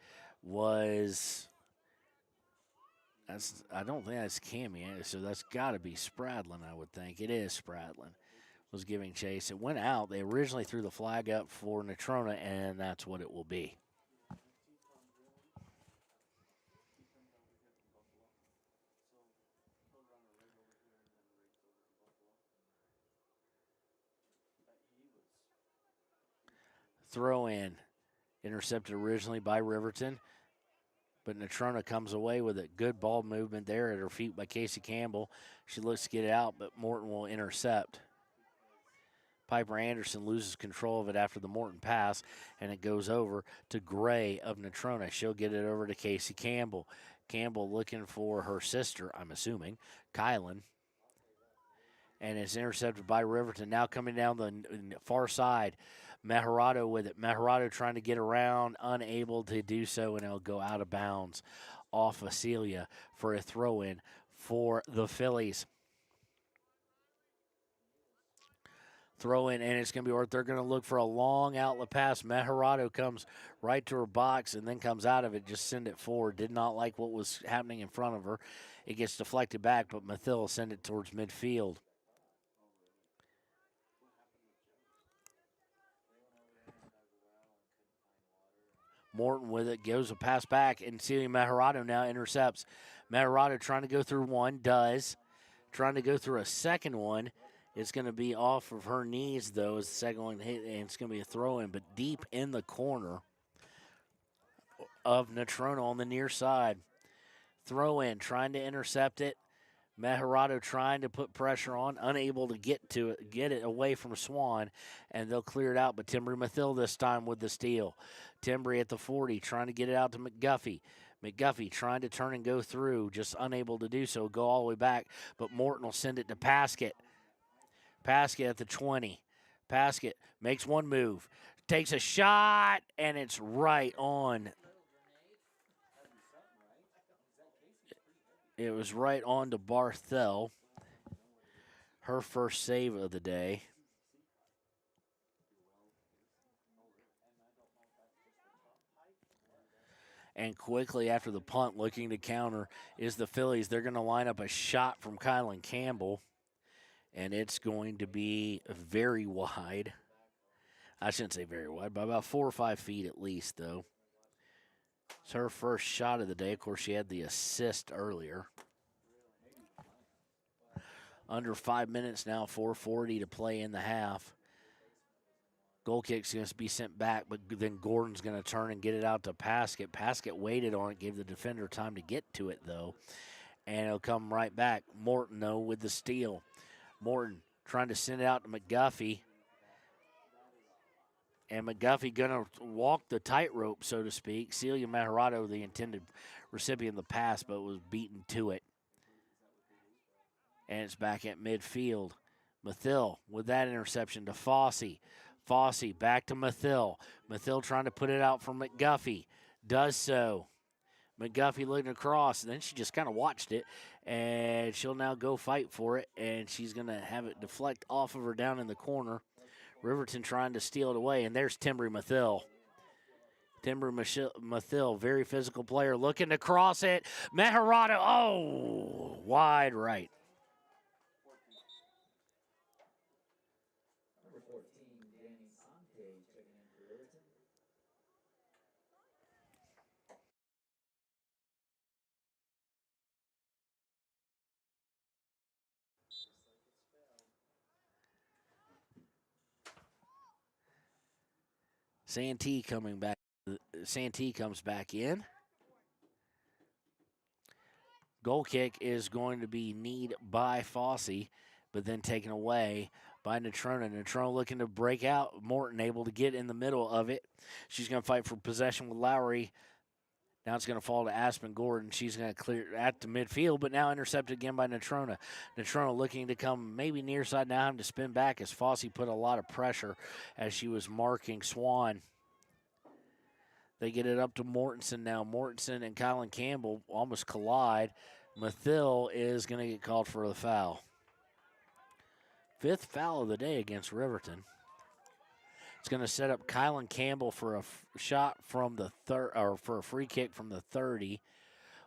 I don't think that's Cammie, so that's got to be Spradlin, I would think. It is Spradlin. was giving chase. It went out. They originally threw the flag up for Natrona, and that's what it will be. Throw in, intercepted originally by Riverton, but Natrona comes away with it. Good ball movement there at her feet by Casey Campbell. She looks to get it out, but Morton will intercept. Piper Anderson loses control of it after the Morton pass, and it goes over to Gray of Natrona. She'll get it over to Casey Campbell. Campbell looking for her sister, I'm assuming, Kylan. And it's intercepted by Riverton. Now coming down the far side, Mejarado with it. Mejarado trying to get around, unable to do so, and it'll go out of bounds off of Celia for a throw-in for the Phillies. Throw in, and it's going to be worth. They're going to look for a long outlet pass. Mejarado comes right to her box and then comes out of it, just send it forward. Did not like what was happening in front of her. It gets deflected back, but Mathil will send it towards midfield. Morton with it, goes a pass back, and Celia Mejarado now intercepts. Mejarado trying to go through one, does. Trying to go through a second one. It's going to be off of her knees, though, as the second one hit, and it's going to be a throw-in, but deep in the corner of Natrona on the near side. Throw-in, trying to intercept it. Mejarado trying to put pressure on, unable to get to it, get it away from Swan, and they'll clear it out. But Timbry Mathil this time with the steal. Timbry at the 40, trying to get it out to McGuffey. McGuffey trying to turn and go through, just unable to do so, go all the way back. But Morton will send it to Paskett. Paskett at the 20. Paskett makes one move, takes a shot, and it's right on. It was right on to Barthel. Her first save of the day. And quickly after the punt, looking to counter, is the Phillies. They're going to line up a shot from Kylan Campbell. And it's going to be very wide. I shouldn't say very wide, by about 4 or 5 feet at least, though. It's her first shot of the day. Of course, she had the assist earlier. Under 5 minutes now, 4:40 to play in the half. Goal kick's going to be sent back, but then Gordon's going to turn and get it out to Paskett. Paskett waited on it, gave the defender time to get to it, though. And it'll come right back. Morton, though, with the steal. Morton trying to send it out to McGuffey. And McGuffey going to walk the tightrope, so to speak. Celia Mejarado, the intended recipient of the pass, but was beaten to it. And it's back at midfield. Mathil with that interception to Fossey. Fossey back to Mathil. Mathil trying to put it out for McGuffey. Does so. McGuffey looking across, and then she just kind of watched it, and she'll now go fight for it, and she's going to have it deflect off of her down in the corner. Riverton trying to steal it away, and there's Timbry Mathil. Timbry Mathil, very physical player, looking to cross it. Mejarado, oh, wide right. Santee coming back. Santee comes back in. Goal kick is going to be kneed by Fossey, but then taken away by Natrona. Natrona looking to break out. Morton able to get in the middle of it. She's going to fight for possession with Lowry. Now it's going to fall to Aspen Gordon. She's going to clear at the midfield, but now intercepted again by Natrona. Natrona looking to come maybe near side, now having to spin back as Fossey put a lot of pressure as she was marking Swan. They get it up to Mortensen now. Mortensen and Kylan Campbell almost collide. Mathil is going to get called for the foul. 5th foul of the day against Riverton. It's going to set up Kylan Campbell for a shot from the for a free kick from the 30.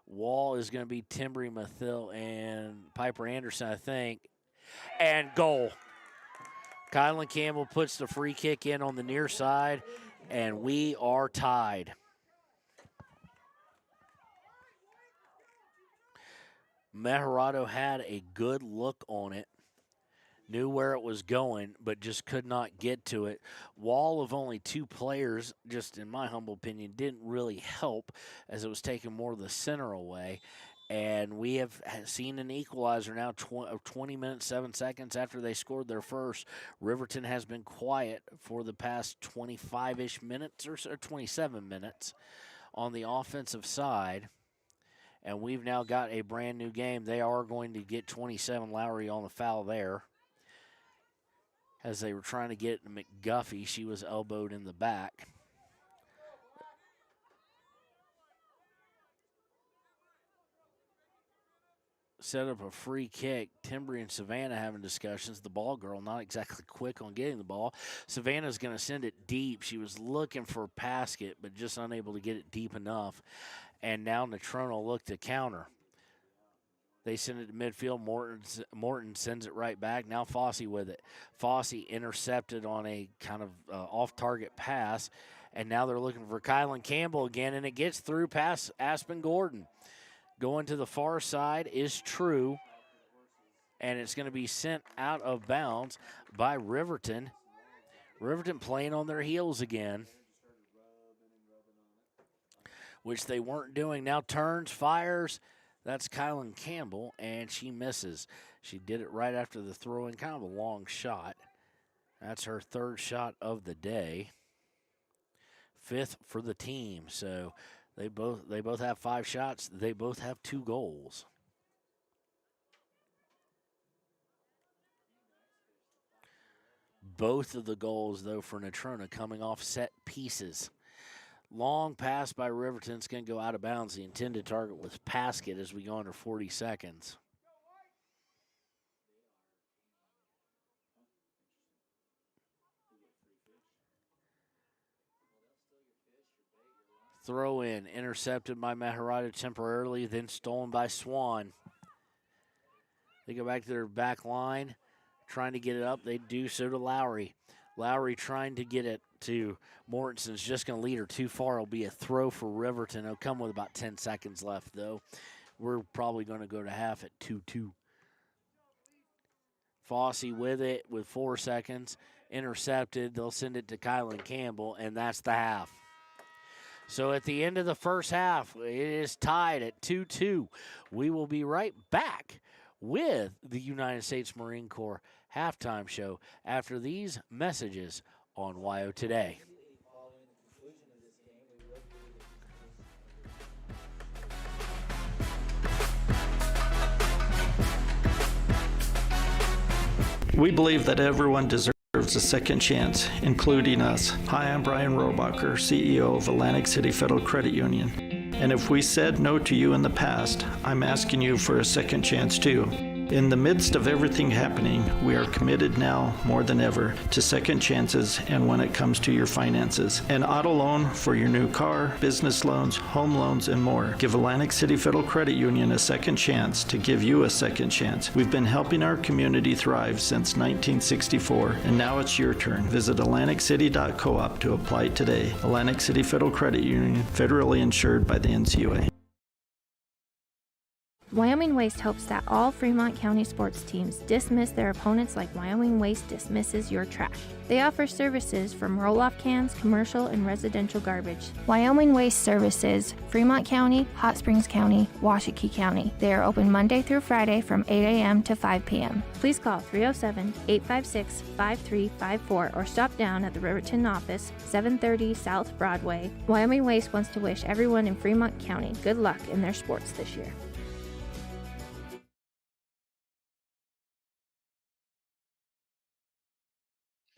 Wall is going to be Timbry Mathil and Piper Anderson, I think. And goal. Kylan Campbell puts the free kick in on the near side, and we are tied. Mejarado had a good look on it, knew where it was going, but just could not get to it. Wall of only 2 players, just in my humble opinion, didn't really help, as it was taking more of the center away. And we have seen an equalizer now 20 minutes, 7 seconds after they scored their first. Riverton has been quiet for the past 25-ish minutes or 27 minutes on the offensive side. And we've now got a brand new game. They are going to get 27. Lowry on the foul there. As they were trying to get McGuffey, she was elbowed in the back. Set up a free kick. Timbry and Savannah having discussions. The ball girl not exactly quick on getting the ball. Savannah's going to send it deep. She was looking for Paskett, but just unable to get it deep enough. And now Natrona will look to counter. They send it to midfield. Morton sends it right back. Now Fossey with it. Fossey intercepted on a kind of off-target pass. And now they're looking for Kylan Campbell again, and it gets through past Aspen Gordon. Going to the far side is True, and it's going to be sent out of bounds by Riverton. Riverton playing on their heels again, which they weren't doing. Now turns, fires. That's Kylan Campbell, and she misses. She did it right after the throw-in, kind of a long shot. That's her 3rd shot of the day. 5th for the team, so they both have 5 shots. They both have 2 goals. Both of the goals, though, for Natrona coming off set pieces. Long pass by Riverton. It's going to go out of bounds. The intended target was Paskett as we go under 40 seconds. Throw in, intercepted by Mejarado temporarily, then stolen by Swan. They go back to their back line, trying to get it up. They do so to Lowry. Lowry trying to get it to Mortensen's just going to lead her too far. It'll be a throw for Riverton. It'll come with about 10 seconds left, though. We're probably going to go to half at 2-2. Fossey with it with 4 seconds. Intercepted. They'll send it to Kylan Campbell, and that's the half. So at the end of the first half, it is tied at 2-2. We will be right back with the United States Marine Corps halftime show after these messages on WYO Today. We believe that everyone deserves a second chance, including us. Hi, I'm Brian Robacher, CEO of Atlantic City Federal Credit Union. And if we said no to you in the past, I'm asking you for a second chance too. In the midst of everything happening, we are committed now more than ever to second chances and when it comes to your finances. An auto loan for your new car, business loans, home loans, and more. Give Atlantic City Federal Credit Union a second chance to give you a second chance. We've been helping our community thrive since 1964, and now it's your turn. Visit AtlanticCity.coop to apply today. Atlantic City Federal Credit Union, federally insured by the NCUA. Wyoming Waste hopes that all Fremont County sports teams dismiss their opponents like Wyoming Waste dismisses your trash. They offer services from roll-off cans, commercial, and residential garbage. Wyoming Waste services Fremont County, Hot Springs County, Washakie County. They are open Monday through Friday from 8 a.m. to 5 p.m. Please call 307-856-5354 or stop down at the Riverton office, 730 South Broadway. Wyoming Waste wants to wish everyone in Fremont County good luck in their sports this year.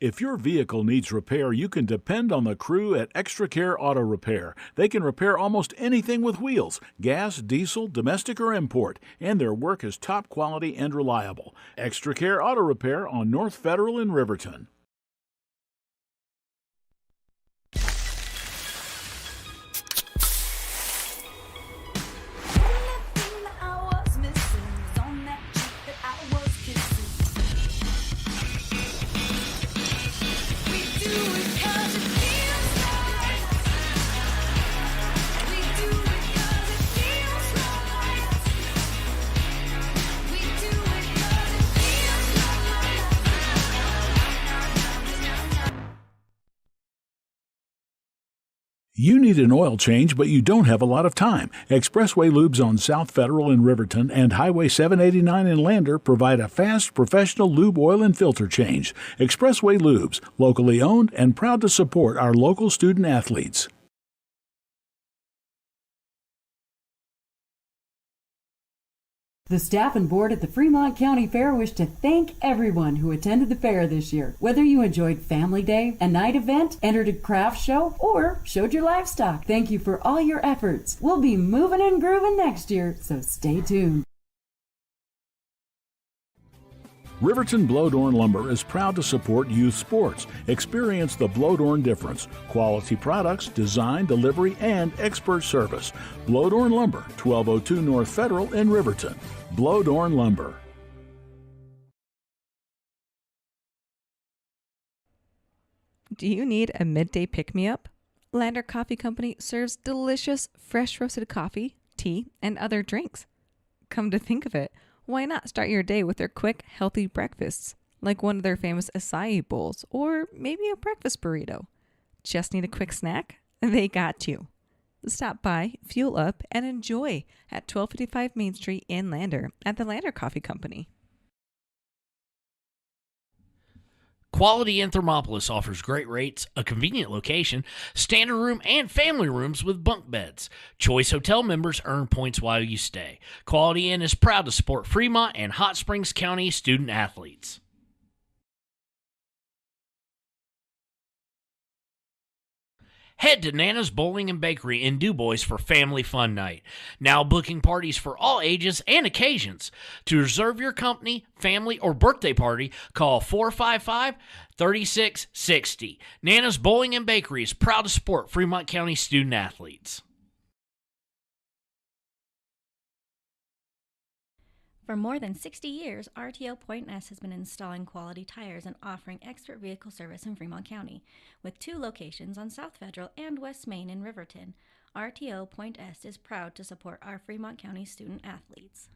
If your vehicle needs repair, you can depend on the crew at Extra Care Auto Repair. They can repair almost anything with wheels, gas, diesel, domestic, or import, and their work is top quality and reliable. Extra Care Auto Repair on North Federal in Riverton. You need an oil change, but you don't have a lot of time. Expressway Lubes on South Federal in Riverton and Highway 789 in Lander provide a fast, professional lube, oil, and filter change. Expressway Lubes, locally owned and proud to support our local student athletes. The staff and board at the Fremont County Fair wish to thank everyone who attended the fair this year. Whether you enjoyed Family Day, a night event, entered a craft show, or showed your livestock, thank you for all your efforts. We'll be moving and grooving next year, so stay tuned. Riverton Blowdorn Lumber is proud to support youth sports. Experience the Blowdorn difference. Quality products, design, delivery, and expert service. Blowdorn Lumber, 1202 North Federal in Riverton. Blowdorn Lumber. Do you need a midday pick-me-up? Lander Coffee Company serves delicious, fresh roasted coffee, tea, and other drinks. Come to think of it, why not start your day with their quick, healthy breakfasts, like one of their famous acai bowls, or maybe a breakfast burrito? Just need a quick snack? They got you. Stop by, fuel up, and enjoy at 1255 Main Street in Lander at the Lander Coffee Company. Quality in Thermopolis offers great rates, a convenient location, standard room, and family rooms with bunk beds. Choice Hotel members earn points while you stay. Quality Inn is proud to support Fremont and Hot Springs County student athletes. Head to Nana's Bowling and Bakery in DuBois for Family Fun Night. Now booking parties for all ages and occasions. To reserve your company, family, or birthday party, call 455-3660. Nana's Bowling and Bakery is proud to support Fremont County student athletes. For more than 60 years, RTO Point S has been installing quality tires and offering expert vehicle service in Fremont County. With 2 locations on South Federal and West Main in Riverton, RTO Point S is proud to support our Fremont County student athletes.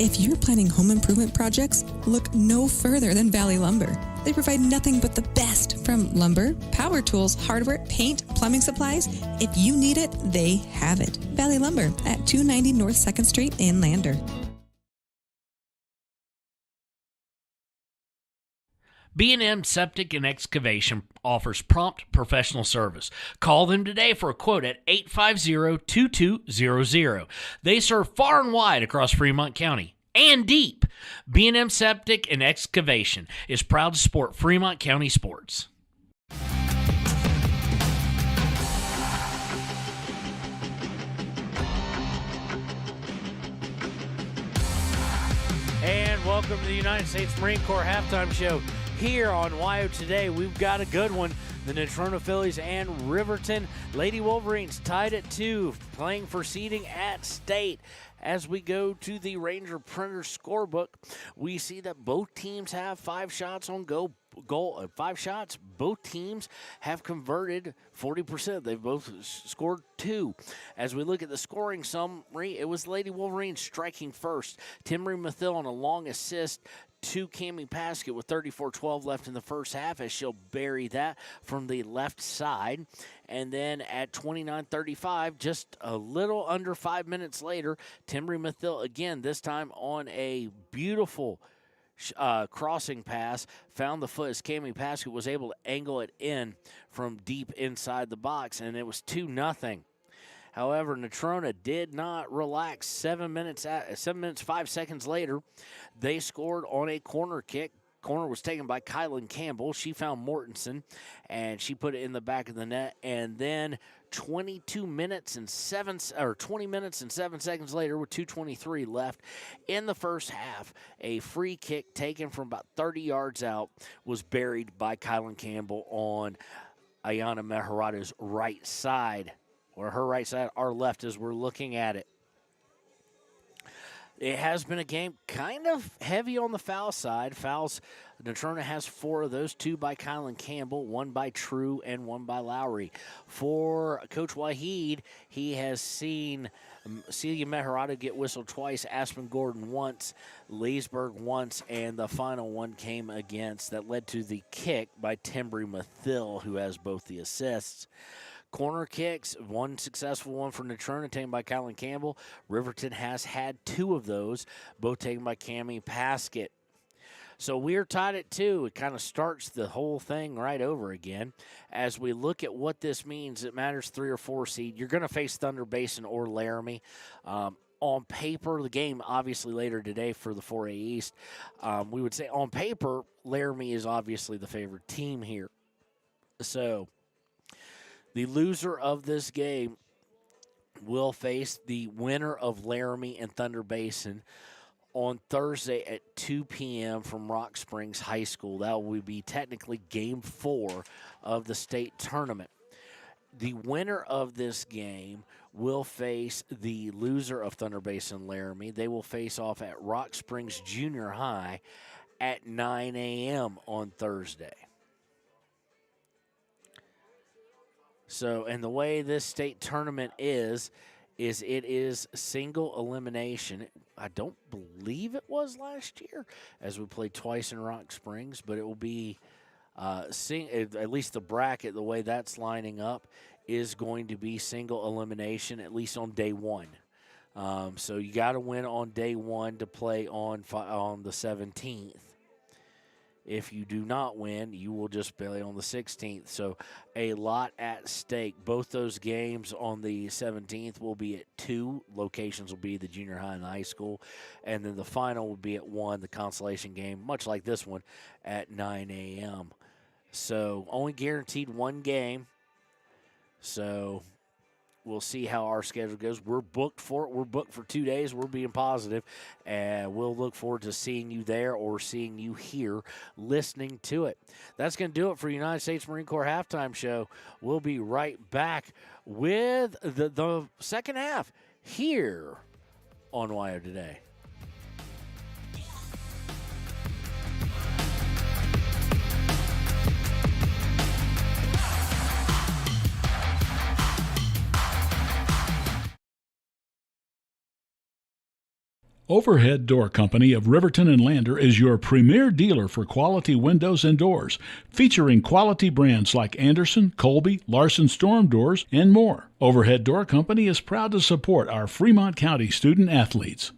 If you're planning home improvement projects, look no further than Valley Lumber. They provide nothing but the best from lumber, power tools, hardware, paint, plumbing supplies. If you need it, they have it. Valley Lumber at 290 North 2nd Street in Lander. B&M Septic and Excavation offers prompt professional service. Call them today for a quote at 850-2200. They serve far and wide across Fremont County and deep. B&M Septic and Excavation is proud to support Fremont County sports. And welcome to the United States Marine Corps Halftime Show. Here on WYO Today, we've got a good one. The Natrona Fillies and Riverton Lady Wolverines tied at 2, playing for seeding at state. As we go to the Ranger Printer scorebook, we see that both teams have 5 shots on goal. 5 shots. Both teams have converted 40%. They've both scored 2. As we look at the scoring summary, it was Lady Wolverines striking first. Timry Mathill on a long assist to Cammie Paskett with 34-12 left in the first half, as she'll bury that from the left side. And then at 29-35, just a little under 5 minutes later, Timry Mathill again, this time on a beautiful crossing pass, found the foot as Cammie Paskett was able to angle it in from deep inside the box, and it was 2-0. However, Natrona did not relax. 7 minutes 5 seconds later, they scored on a corner kick. Corner was taken by Kylan Campbell. She found Mortensen, and she put it in the back of the net. And then 20 minutes and 7 seconds later, with 2:23 left in the first half, a free kick taken from about 30 yards out was buried by Kylan Campbell on Ayana Meharata's right side. Or her right side, our left as we're looking at it. It has been a game kind of heavy on the foul side. Fouls, Natrona has 4 of those, 2 by Kylan Campbell, 1 by True, and 1 by Lowry. For Coach Waheed, he has seen Celia Meharado get whistled twice, Aspen Gordon once, Leesburg once, and the final one came against that led to the kick by Timbry Mathill, who has both the assists. Corner kicks, 1 successful one for Natrona, taken by Kylan Campbell. Riverton has had 2 of those, both taken by Cammie Paskett. So we're tied at 2. It kind of starts the whole thing right over again. As we look at what this means, it matters 3 or 4 seed. You're going to face Thunder Basin or Laramie. On paper, the game obviously later today for the 4A East, we would say on paper, Laramie is obviously the favorite team here. So the loser of this game will face the winner of Laramie and Thunder Basin on Thursday at 2 p.m. from Rock Springs High School. That will be technically Game 4 of the state tournament. The winner of this game will face the loser of Thunder Basin Laramie. They will face off at Rock Springs Junior High at 9 a.m. on Thursday. So, and the way this state tournament is it is single elimination. I don't believe it was last year, as we played twice in Rock Springs, but it will be, at least the bracket, the way that's lining up, is going to be single elimination, at least on day 1. So you got to win on day 1 to play on the 17th. If you do not win, you will just play on the 16th. So a lot at stake. Both those games on the 17th will be at 2. Locations will be the junior high and the high school. And then the final will be at 1, the Consolation game, much like this one, at 9 a.m. So only guaranteed 1 game. So we'll see how our schedule goes. We're booked for it. We're booked for 2 days. We're being positive, and we'll look forward to seeing you there or seeing you here listening to it. That's going to do it for United States Marine Corps Halftime Show. We'll be right back with the second half here on Wire Today. Overhead Door Company of Riverton and Lander is your premier dealer for quality windows and doors, featuring quality brands like Anderson, Colby, Larson Storm Doors, and more. Overhead Door Company is proud to support our Fremont County student athletes.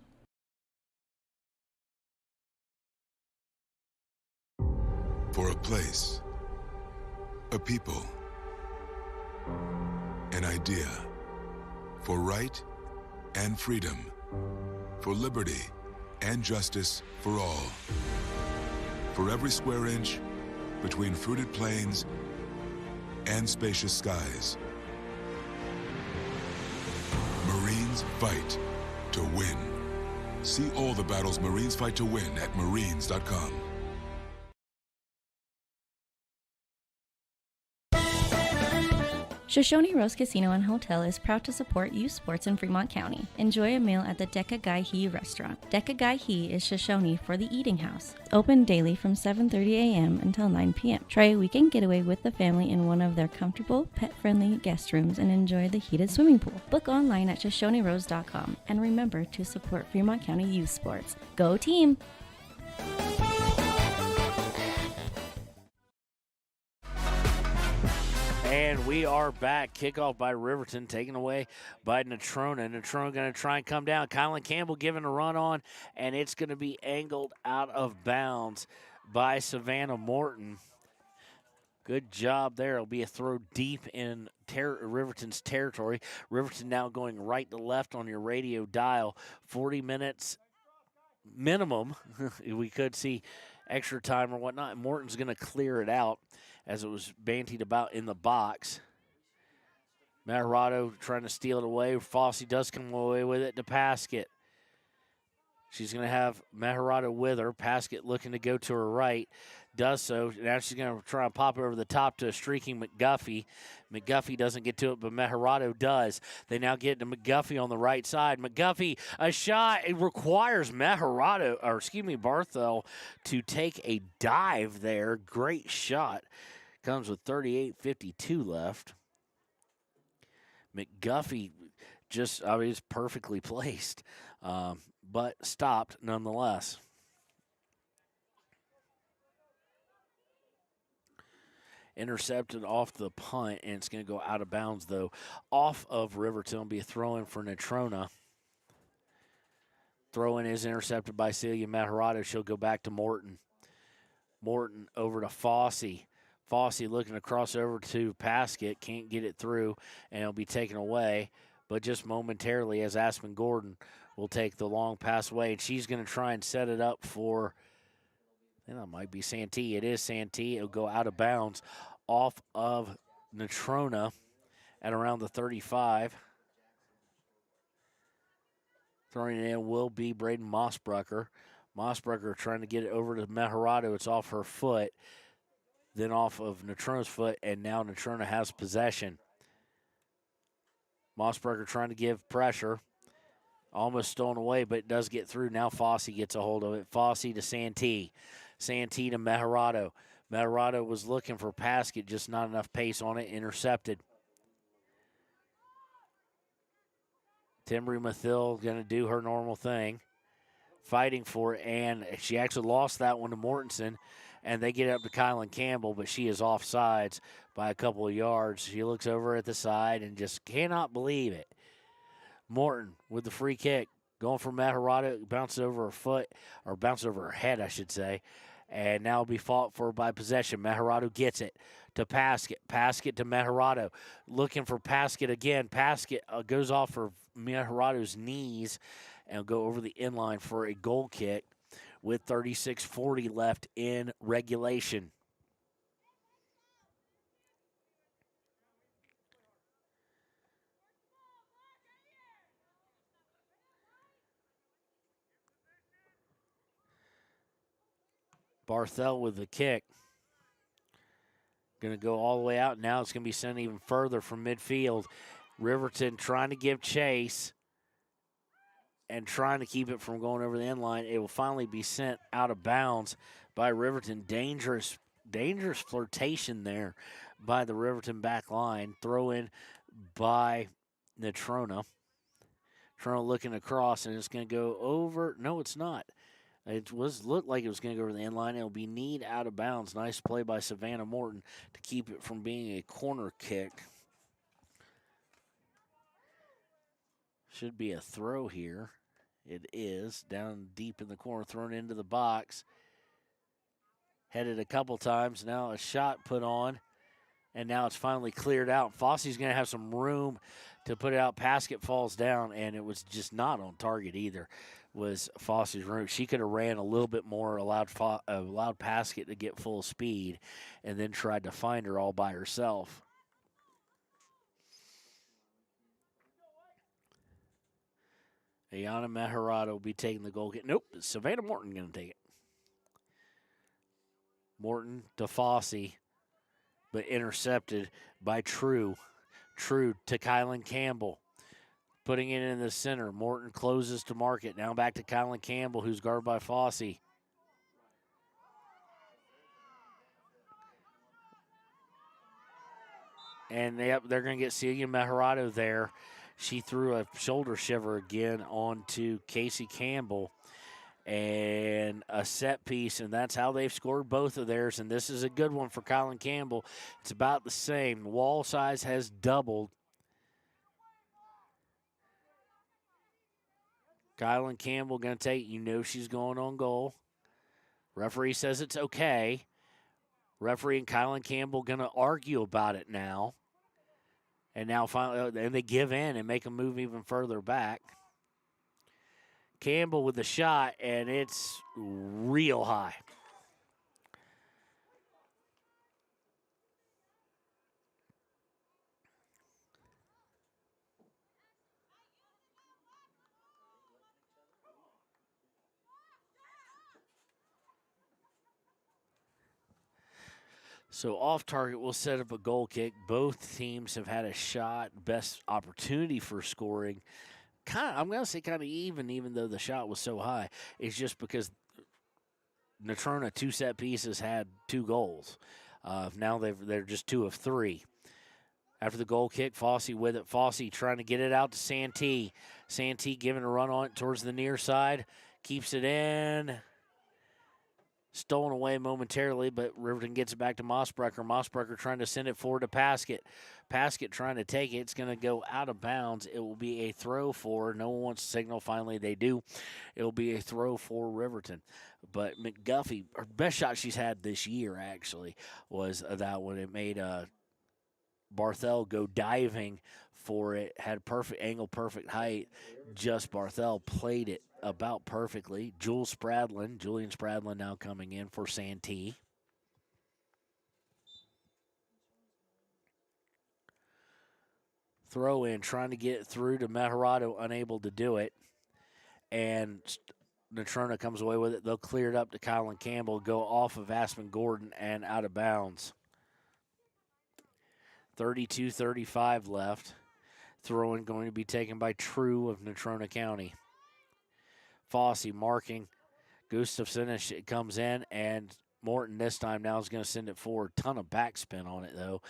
For a place, a people, an idea, for right and freedom, for liberty and justice for all. For every square inch between fruited plains and spacious skies. Marines fight to win. See all the battles Marines fight to win at marines.com. Shoshone Rose Casino and Hotel is proud to support youth sports in Fremont County. Enjoy a meal at the Deca Gai He restaurant. Deca Gai He is Shoshone for the eating house. Open daily from 7:30 a.m. until 9 p.m. Try a weekend getaway with the family in one of their comfortable, pet-friendly guest rooms and enjoy the heated swimming pool. Book online at ShoshoneRose.com and remember to support Fremont County youth sports. Go team! And we are back. Kickoff by Riverton, taken away by Natrona. Natrona going to try and come down. Kylan Campbell giving a run on, and it's going to be angled out of bounds by Savannah Morton. Good job there. It'll be a throw deep in Riverton's territory. Riverton now going right to left on your radio dial. 40 minutes minimum. We could see extra time or whatnot. Morton's going to clear it out as it was bantied about in the box. Meharado trying to steal it away. Fossey does come away with it to Paskett. She's going to have Meharado with her. Paskett looking to go to her right. Does so. Now she's going to try and pop over the top to a streaking McGuffey. McGuffey doesn't get to it, but Mejarado does. They now get to McGuffey on the right side. McGuffey, a shot. It requires Barthel to take a dive there. Great shot. Comes with 38:52 left. McGuffey is perfectly placed, but stopped nonetheless. Intercepted off the punt, and it's going to go out of bounds, though. Off of Riverton will be a throw-in for Natrona. Throw-in is intercepted by Celia Mejarado. She'll go back to Morton. Morton over to Fossey. Fossey looking to cross over to Paskett. Can't get it through, and it'll be taken away. But just momentarily, as Aspen Gordon will take the long pass away, and she's going to try and set it up for – I think that might be Santee. It is Santee. It'll go out of bounds off of Natrona at around the 35. Throwing it in will be Braden Mossbrucker. Mossbrucker trying to get it over to Mejarado. It's off her foot, then off of Natrona's foot, and now Natrona has possession. Mossbrucker trying to give pressure. Almost stolen away, but it does get through. Now Fossey gets a hold of it. Fossey to Santee. Santee to Mejarado. Mejarado was looking for Paskett, just not enough pace on it. Intercepted. Timbry Mathill going to do her normal thing. Fighting for it, and she actually lost that one to Mortensen, and they get up to Kylan Campbell, but she is offsides by a couple of yards. She looks over at the side and just cannot believe it. Morton with the free kick. Going for Mejarado, bounces over her foot, or bounces over her head, I should say. And now will be fought for by possession. Mejarado gets it to Paskett. Paskett to Mejarado. Looking for Paskett again. Paskett goes off for Mejarado's knees and go over the inline for a goal kick with 36:40 left in regulation. Barthel with the kick. Going to go all the way out. Now it's going to be sent even further from midfield. Riverton trying to give chase and trying to keep it from going over the end line. It will finally be sent out of bounds by Riverton. Dangerous flirtation there by the Riverton back line. Throw in by Natrona. Natrona looking across, and it's going to go over. No, it's not. It looked like it was going to go over the end line. It'll be kneed out of bounds. Nice play by Savannah Morton to keep it from being a corner kick. Should be a throw here. It is. Down deep in the corner, thrown into the box. Headed a couple times. Now a shot put on. And now it's finally cleared out. Fossey's going to have some room to put it out. Paskett falls down, and it was just not on target either. Was Fossey's room. She could have ran a little bit more, allowed Paskett to get full speed, and then tried to find her all by herself. Ayana Mejarado will be taking the goal kick. Nope, Savannah Morton going to take it. Morton to Fossey, but intercepted by True. True to Kylan Campbell. Putting it in the center. Morton closes to mark it. Now back to Kylan Campbell, who's guarded by Fossey. And they're going to get Celia Mejarado there. She threw a shoulder shiver again onto Casey Campbell. And a set piece, and that's how they've scored both of theirs. And this is a good one for Kylan Campbell. It's about the same. Wall size has doubled. Kylan Campbell going to take, she's going on goal. Referee says it's okay. Referee and Kylan Campbell going to argue about it now. And now finally, and they give in and make a move even further back. Campbell with the shot, and it's real high. So off target, we'll set up a goal kick. Both teams have had a shot, best opportunity for scoring. I'm going to say kind of even though the shot was so high. It's just because Natrona, 2 set pieces, had 2 goals. Now they're just 2 of 3. After the goal kick, Fossey with it. Fossey trying to get it out to Santee. Santee giving a run on it towards the near side. Keeps it in. Stolen away momentarily, but Riverton gets it back to Mossbrecker. Mossbrecker trying to send it forward to Paskett. Paskett trying to take it. It's going to go out of bounds. It will be a throw for, no one wants to signal. Finally, they do. It will be a throw for Riverton. But McGuffey, her best shot she's had this year, actually, was that one. It made Barthel go diving for it. Had perfect angle, perfect height. Just Barthel played it about perfectly. Julian Spradlin now coming in for Santee. Throw in, trying to get it through to Mejorado, unable to do it. And Natrona comes away with it. They'll clear it up to Colin Campbell, go off of Aspen Gordon and out of bounds. 32-35 left. Throw-in going to be taken by True of Natrona County. Fossey marking. Gustafson it comes in, and Morton this time now is going to send it forward. Ton of backspin on it, though.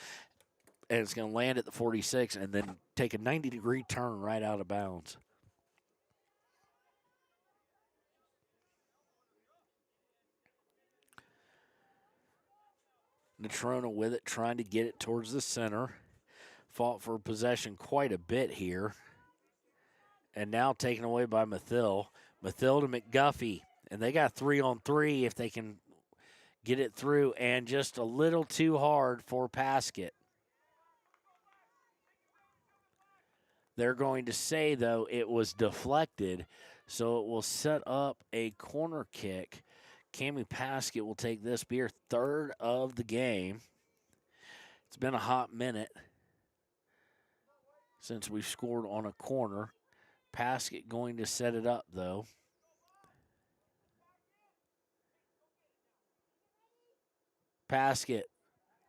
And it's going to land at the 46 and then take a 90-degree turn right out of bounds. Natrona with it, trying to get it towards the center. Fought for possession quite a bit here. And now taken away by Mathill. Mathill to McGuffey. And they got 3-on-3 if they can get it through. And just a little too hard for Paskett. They're going to say, though, it was deflected. So it will set up a corner kick. Cammie Paskett will take this, be her 3rd of the game. It's been a hot minute since we've scored on a corner. Paskett going to set it up, though. Paskett,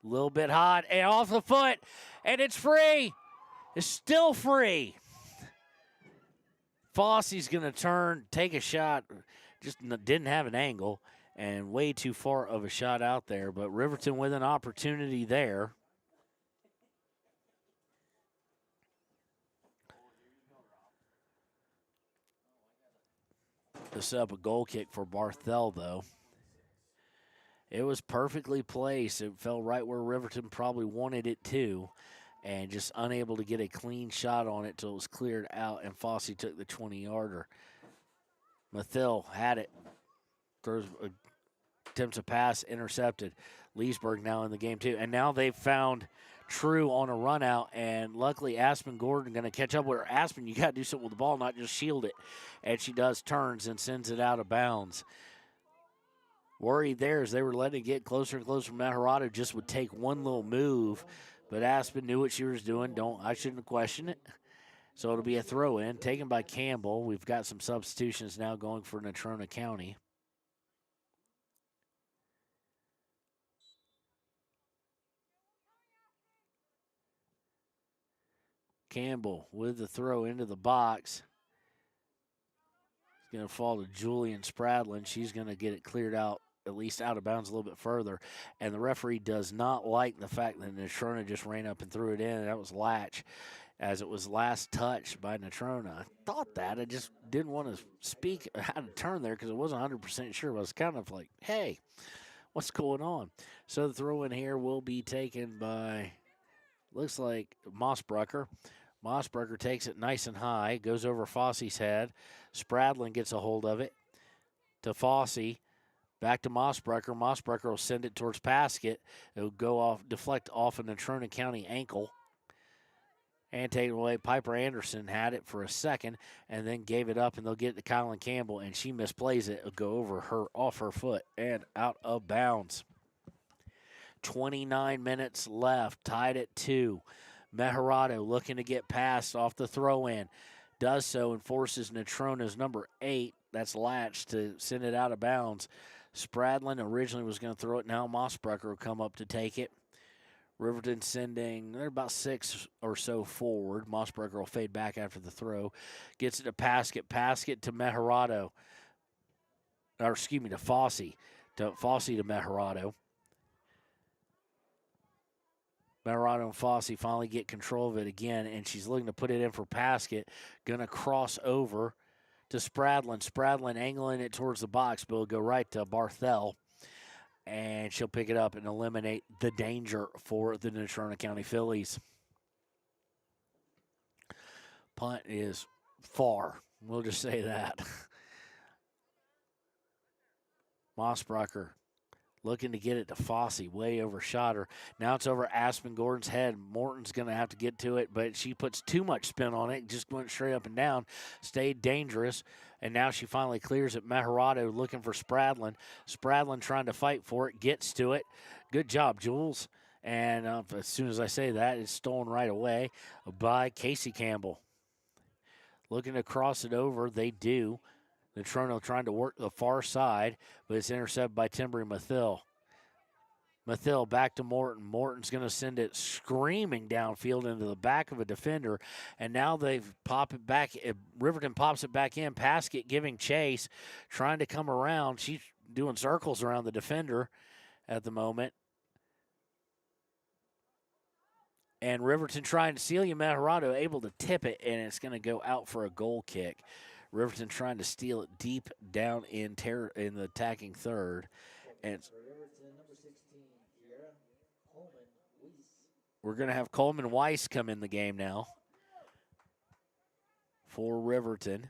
a little bit hot, and off the foot, and it's free. It's still free. Fossey's going to turn, take a shot, just didn't have an angle, and way too far of a shot out there, but Riverton with an opportunity there. To set up a goal kick for Barthel, though. It was perfectly placed. It fell right where Riverton probably wanted it to, and just unable to get a clean shot on it till it was cleared out, and Fossey took the 20-yarder. Mathill had it. Throws, attempts a pass, intercepted. Leesburg now in the game, too. And now they've found True on a run out, and luckily Aspen Gordon going to catch up with her. Aspen, you got to do something with the ball, not just shield it. And she does, turns and sends it out of bounds. Worried there as they were letting it get closer and closer. Mejorado just would take one little move, but Aspen knew what she was doing. I shouldn't have questioned it. So it'll be a throw-in taken by Campbell. We've got some substitutions now going for Natrona County. Campbell with the throw into the box. It's going to fall to Julian Spradlin. She's going to get it cleared out, at least out of bounds a little bit further. And the referee does not like the fact that Natrona just ran up and threw it in. That was Latch, as it was last touched by Natrona. I thought that. I just didn't want to speak how to turn there because I wasn't 100% sure. I was kind of like, hey, what's going on? So the throw in here will be taken by, looks like, Mossbrecker. Mossbrecker takes it nice and high, goes over Fossey's head. Spradlin gets a hold of it to Fossey. Back to Mossbrecker. Mossbrecker will send it towards Paskett. It'll go off, deflect off a Natrona County ankle. And take it away. Piper Anderson had it for a second and then gave it up, and they'll get it to Colin Campbell, and she misplays it. It'll go over her, off her foot, and out of bounds. 29 minutes left, tied at 2. Mejorado looking to get past off the throw-in. Does so and forces Natrona's number 8, that's Latch, to send it out of bounds. Spradlin originally was going to throw it. Now Mossbrucker will come up to take it. Riverton they're about 6 or so forward. Mossbrucker will fade back after the throw. Gets it to Paskett. Paskett to Mejarado. To Fossey. Fossey to Mejarado. Mejarado and Fossey finally get control of it again, and she's looking to put it in for Paskett. Going to cross over to Spradlin. Spradlin angling it towards the box, but it'll go right to Barthel. And she'll pick it up and eliminate the danger for the Natrona County Fillies. Punt is far. We'll just say that. Mossbrucker looking to get it to Fossey. Way overshot her. Now it's over Aspen Gordon's head. Morton's going to have to get to it, but she puts too much spin on it. Just went straight up and down. Stayed dangerous. And now she finally clears it. Mejarado looking for Spradlin. Spradlin trying to fight for it. Gets to it. Good job, Jules. And as soon as I say that, it's stolen right away by Casey Campbell. Looking to cross it over. They do. Natrona trying to work the far side, but it's intercepted by Timbry Mathill. Mathill back to Morton. Morton's going to send it screaming downfield into the back of a defender, and now they've popped it back. Riverton pops it back in. Paskett giving chase, trying to come around. She's doing circles around the defender at the moment. And Riverton trying to Celia Mejarado able to tip it, and it's going to go out for a goal kick. Riverton trying to steal it deep down in the attacking third. And we're going to have Coleman Weiss come in the game now for Riverton.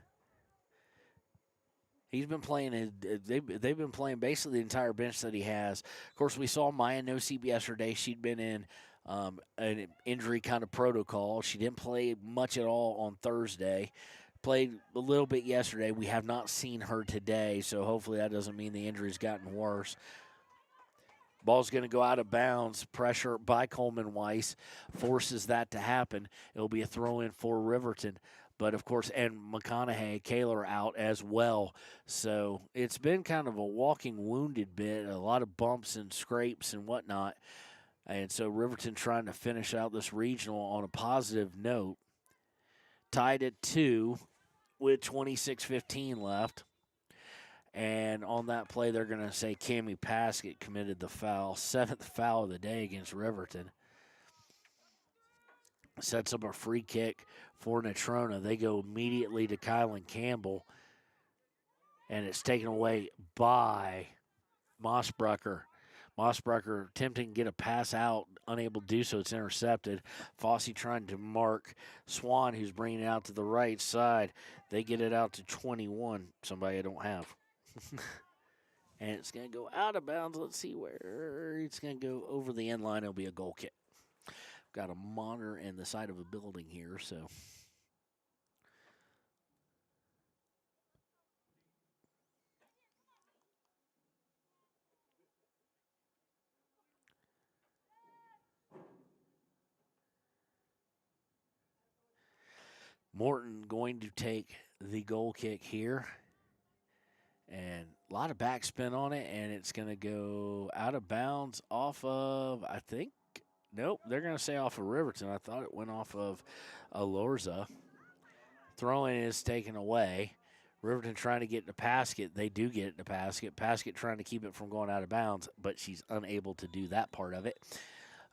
He's been playing. They've been playing basically the entire bench that he has. Of course, we saw Maya Nosib yesterday. She'd been in an injury kind of protocol. She didn't play much at all on Thursday. Played a little bit yesterday. We have not seen her today, so hopefully that doesn't mean the injury's gotten worse. Ball's going to go out of bounds. Pressure by Coleman Weiss forces that to happen. It'll be a throw-in for Riverton. But, of course, and McConaughey, Kaler out as well. So it's been kind of a walking wounded bit, a lot of bumps and scrapes and whatnot. And so Riverton trying to finish out this regional on a positive note. Tied at 2 with 26:15 left. And on that play, they're going to say Cammie Paskett committed the foul. 7th foul of the day against Riverton. Sets up a free kick for Natrona. They go immediately to Kylan Campbell. And it's taken away by Mossbrucker. Mossbrucker attempting to get a pass out, unable to do so. It's intercepted. Fossey trying to mark Swan, who's bringing it out to the right side. They get it out to 21, somebody I don't have. And it's going to go out of bounds. Let's see where it's going to go over the end line. It'll be a goal kick. Got a monitor in the side of a building here, so. Morton going to take the goal kick here. And a lot of backspin on it, and it's going to go out of bounds off of, I think, nope, they're going to say off of Riverton. I thought it went off of Alorza. Throwing is taken away. Riverton trying to get to Paskett. They do get it to Paskett. Paskett trying to keep it from going out of bounds, but she's unable to do that part of it.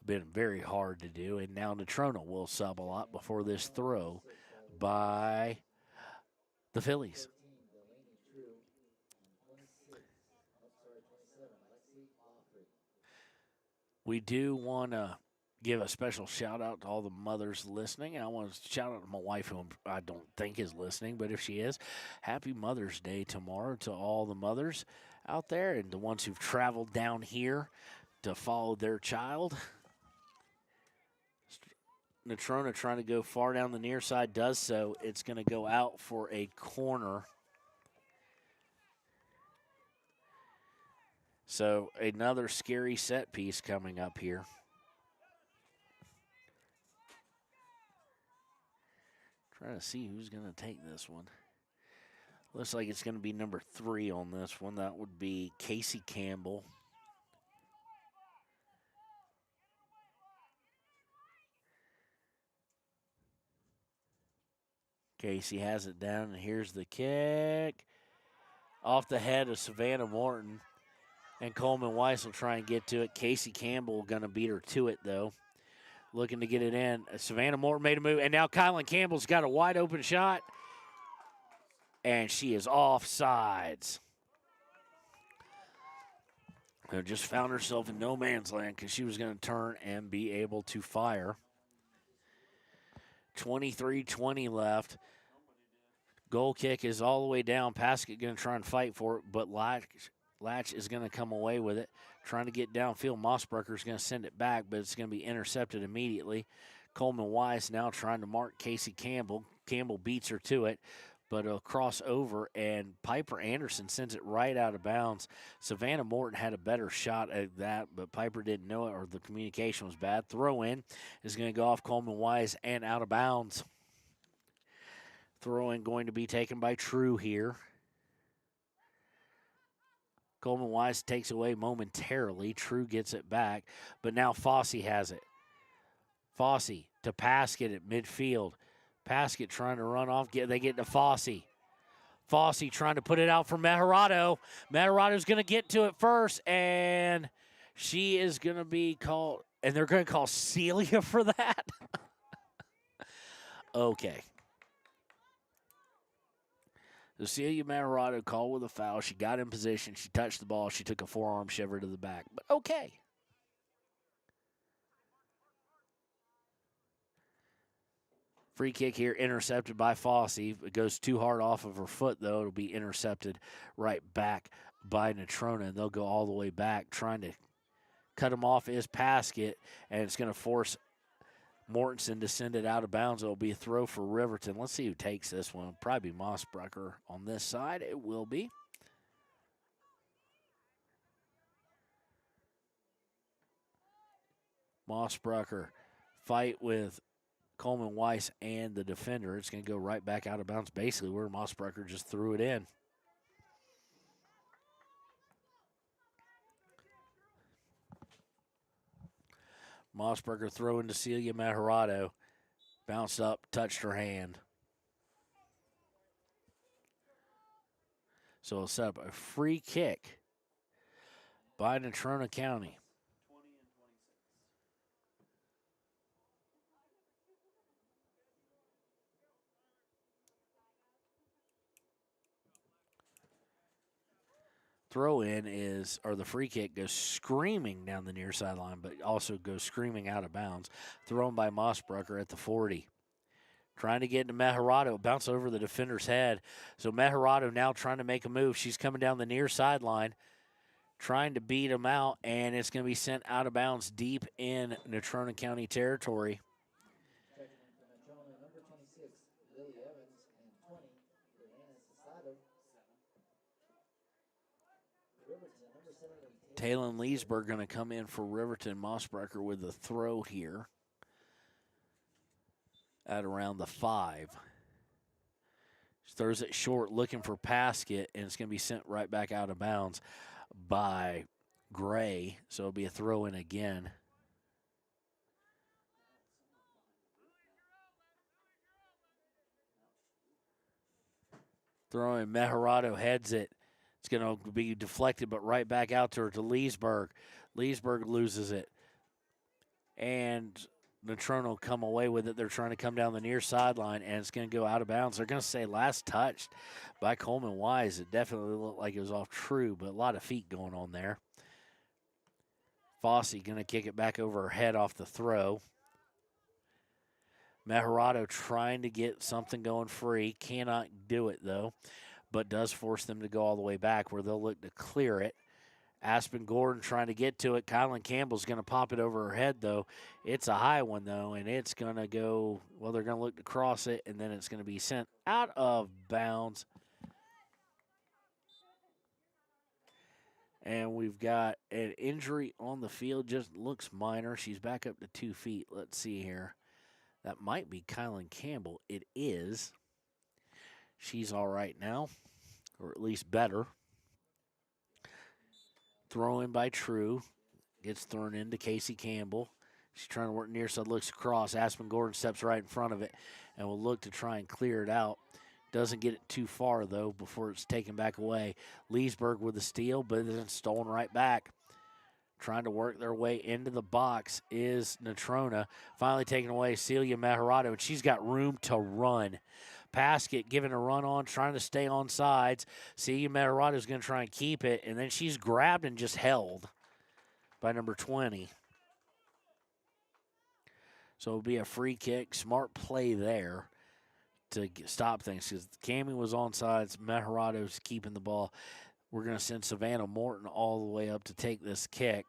Been very hard to do, and now Natrona will sub a lot before this throw by the Phillies. We do want to give a special shout-out to all the mothers listening. And I want to shout out to my wife, who I don't think is listening, but if she is, happy Mother's Day tomorrow to all the mothers out there and the ones who've traveled down here to follow their child. Natrona trying to go far down the near side, does so. It's going to go out for a corner. So another scary set piece coming up here. Trying to see who's going to take this one. Looks like it's going to be number 3 on this one. That would be Casey Campbell. Casey has it down, and here's the kick. Off the head of Savannah Morton. And Coleman Weiss will try and get to it. Casey Campbell going to beat her to it, though. Looking to get it in. Savannah Morton made a move, and now Kylan Campbell's got a wide open shot. And she is offsides. Just found herself in no man's land because she was going to turn and be able to fire. 23-20 left. Goal kick is all the way down. Paskett going to try and fight for it, but Latch is going to come away with it. Trying to get downfield. Mossbrucker is going to send it back, but it's going to be intercepted immediately. Coleman Wise now trying to mark Casey Campbell. Campbell beats her to it, but a crossover, and Piper Anderson sends it right out of bounds. Savannah Morton had a better shot at that, but Piper didn't know it, or the communication was bad. Throw in is going to go off Coleman Wise and out of bounds. Throw in going to be taken by True here. Coleman Wise takes away momentarily. True gets it back, but now Fossey has it. Fossey to Paskett at midfield. Paskett trying to run off. They get to Fossey. Fossey trying to put it out for Mejerado. Mejerado's going to get to it first, and she is going to be called, and they're going to call Celia for that? Okay. Celia Mejerado called with a foul. She got in position. She touched the ball. She took a forearm shiver to the back. But okay. Free kick here, intercepted by Fossey. It goes too hard off of her foot, though. It'll be intercepted right back by Natrona, and they'll go all the way back. Trying to cut him off is Paskett, and it's going to force Mortensen to send it out of bounds. It'll be a throw for Riverton. Let's see who takes this one. Probably Mossbrucker on this side. It will be. Mossbrucker fight with Coleman Weiss and the defender. It's going to go right back out of bounds, basically where Mossbrucker just threw it in. Mossbrucker throwing to Celia Mejerado. Bounced up, touched her hand. So it'll set up a free kick by Natrona County. Throw in is, or the free kick goes screaming down the near sideline, but also goes screaming out of bounds. Thrown by Mossbrucker at the 40. Trying to get into Mejerado, bounce over the defender's head. So Mejerado now trying to make a move. She's coming down the near sideline, trying to beat him out, and it's going to be sent out of bounds deep in Natrona County territory. Talon Leesburg going to come in for Riverton. Mossbrucker with the throw here at around the 5. She throws it short, looking for Paskett, and it's going to be sent right back out of bounds by Gray. So it'll be a throw in again. Throwing Mejerado heads it. It's going to be deflected, but right back out to her to Leesburg. Leesburg loses it. And Natrona will come away with it. They're trying to come down the near sideline, and it's going to go out of bounds. They're going to say last touched by Coleman Wise. It definitely looked like it was off True, but a lot of feet going on there. Fossey going to kick it back over her head off the throw. Mejerado trying to get something going free. Cannot do it, though, but does force them to go all the way back where they'll look to clear it. Aspen Gordon trying to get to it. Kylan Campbell's going to pop it over her head, though. It's a high one, though, and it's going to go, well, they're going to look to cross it, and then it's going to be sent out of bounds. And we've got an injury on the field. Just looks minor. She's back up to 2 feet. Let's see here. That might be Kylan Campbell. It is. She's all right now. or at least better. Throw in by True. Gets thrown into Casey Campbell. She's trying to work near side, looks across. Aspen Gordon steps right in front of it and will look to try and clear it out. Doesn't get it too far, though, before it's taken back away. Leesburg with the steal, but then stolen right back. Trying to work their way into the box is Natrona. Finally taken away, Celia Meharado, and she's got room to run. Paskett giving a run on, trying to stay on sides. Celia Meharado is going to try and keep it, and then she's grabbed and just held by number 20. So it'll be a free kick. Smart play there to stop things because Cammie was on sides. Meharado's keeping the ball. We're going to send Savannah Morton all the way up to take this kick.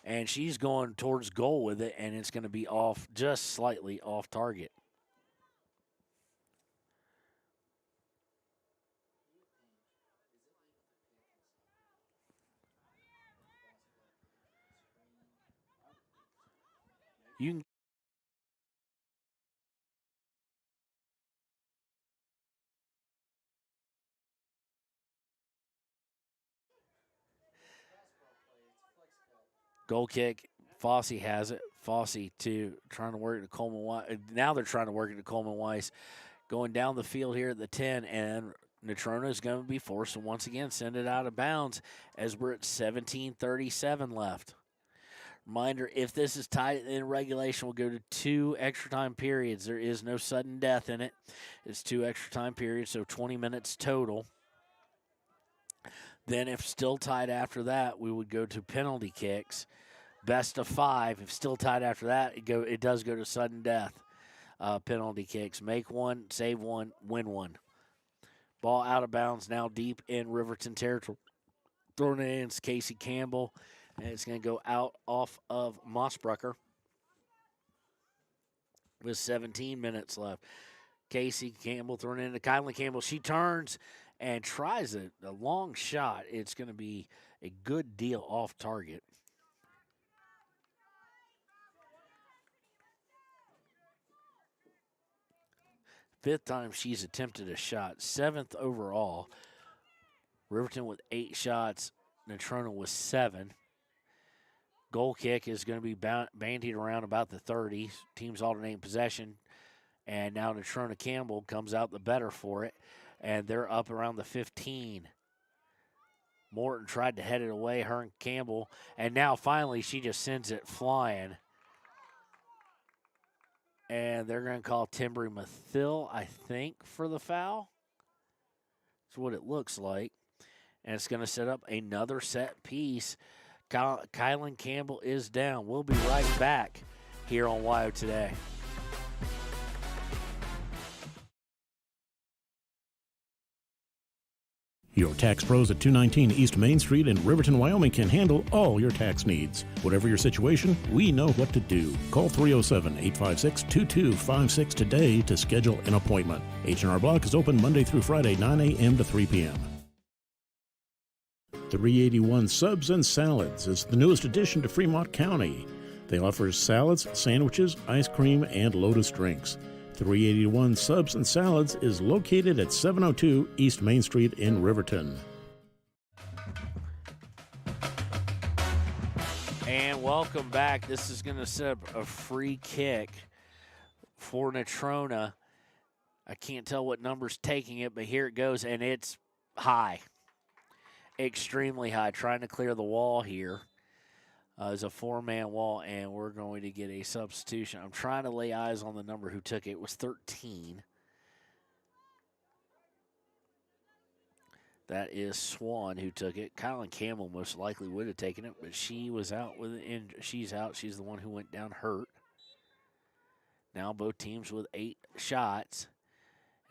And she's going towards goal with it, and it's going to be off, just slightly off target. You can goal kick. Fosse has it. Fosse trying to work it to Coleman Weiss. Now they're trying to work it to Coleman Weiss. Going down the field here at the 10, and Natrona is going to be forced to once again send it out of bounds as we're at 17:37 left. Reminder, if this is tied in regulation, we'll go to 2 extra time periods. There is no sudden death in it. It's 2 extra time periods, so 20 minutes total. Then if still tied after that, we would go to penalty kicks. Best of 5. If still tied after that, it does go to sudden death. Penalty kicks. Make one, save one, win one. Ball out of bounds now deep in Riverton territory. Thrown in, it's Casey Campbell. And it's going to go out off of Mossbrucker with 17 minutes left. Casey Campbell thrown into Kylie Campbell. She turns and tries a long shot. It's going to be a good deal off target. Fifth time she's attempted a shot. 7th overall. Riverton with 8 shots. Natrona with 7. Goal kick is going to be bandied around about the 30. Teams alternating possession. And now Natrona Campbell comes out the better for it. And they're up around the 15. Morton tried to head it away, her and Campbell. And now finally she just sends it flying. And they're going to call Timbry Mathill, I think, for the foul. That's what it looks like. And it's going to set up another set piece. Kylan Campbell is down. We'll be right back here on WYO Today. Your tax pros at 219 East Main Street in Riverton, Wyoming can handle all your tax needs. Whatever your situation, we know what to do. Call 307-856-2256 today to schedule an appointment. H&R Block is open Monday through Friday, 9 a.m. to 3 p.m. 381 Subs and Salads is the newest addition to Fremont County. They offer salads, sandwiches, ice cream, and Lotus drinks. 381 Subs and Salads is located at 702 East Main Street in Riverton. And welcome back. This is going to set up a free kick for Natrona. I can't tell what number's taking it, but here it goes, and it's high. Extremely high. Trying to clear the wall here. It's a 4-man wall, and we're going to get a substitution. I'm trying to lay eyes on the number who took it. It was 13. That is Swan who took it. Kylan Campbell most likely would have taken it, but she was out with it. She's out. She's the one who went down hurt. Now both teams with 8 shots.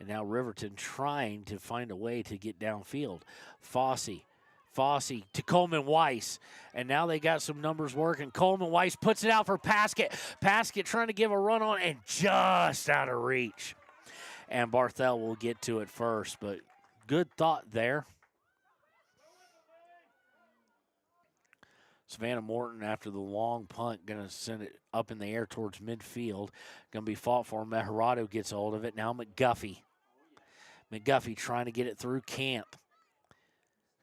And now Riverton trying to find a way to get downfield. Fosse to Coleman Weiss. And now they got some numbers working. Coleman Weiss puts it out for Paskett. Paskett trying to give a run on and just out of reach. And Barthel will get to it first, but good thought there. Savannah Morton, after the long punt, going to send it up in the air towards midfield. Going to be fought for. Meharado gets a hold of it. Now McGuffey. McGuffey trying to get it through Camp.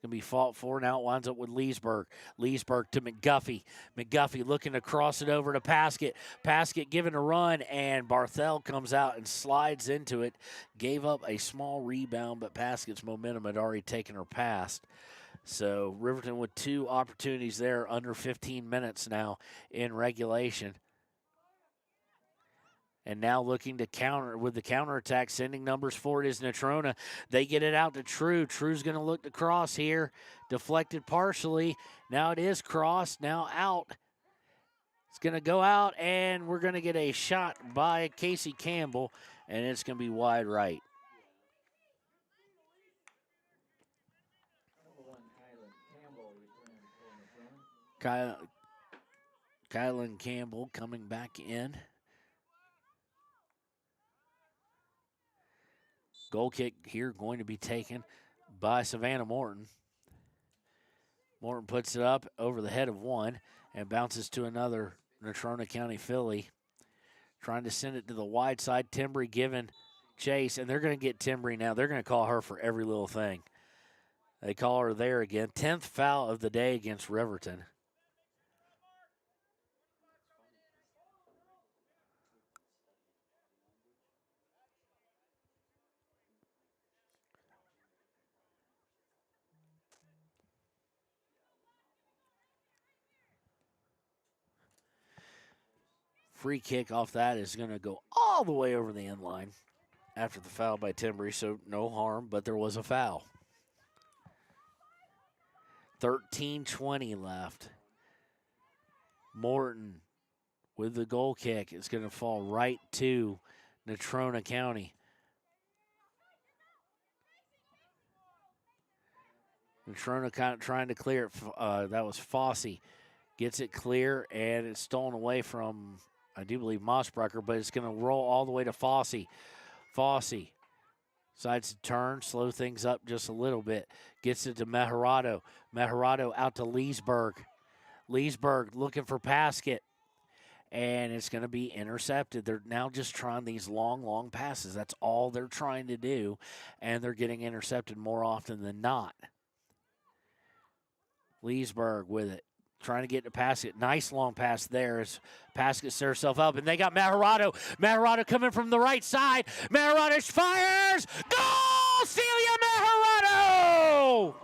Going to be fought for. Now it winds up with Leesburg. Leesburg to McGuffey. McGuffey looking to cross it over to Paskett. Paskett giving a run, and Barthel comes out and slides into it. Gave up a small rebound, but Paskett's momentum had already taken her past. So Riverton with 2 opportunities there, under 15 minutes now in regulation. And now looking to counter with the counterattack, sending numbers forward is Natrona. They get it out to True. True's going to look to cross here. Deflected partially. Now it is crossed. Now out. It's going to go out, and we're going to get a shot by Casey Campbell, and it's going to be wide right. Kylan Campbell coming back in. Goal kick here going to be taken by Savannah Morton. Morton puts it up over the head of one and bounces to another Natrona County Philly. Trying to send it to the wide side. Timbry giving chase, and they're going to get Timbry now. They're going to call her for every little thing. They call her there again. 10th foul of the day against Riverton. Free kick off that is going to go all the way over the end line after the foul by Timbry, so no harm, but there was a foul. 13:20 left. Morton with the goal kick is going to fall right to Natrona County. Natrona trying to clear it. That was Fossey. Gets it clear, and it's stolen away from, I do believe, Mossbrucker, but it's going to roll all the way to Fossey. Fossey decides to turn, slow things up just a little bit. Gets it to Meharado. Meharado out to Leesburg. Leesburg looking for Paskett, and it's going to be intercepted. They're now just trying these long passes. That's all they're trying to do, and they're getting intercepted more often than not. Leesburg with it. Trying to get to Paskett. Nice long pass there as Paskett set herself up, and they got Meharado. Meharado coming from the right side. Meharado fires. Goal! Celia Meharado!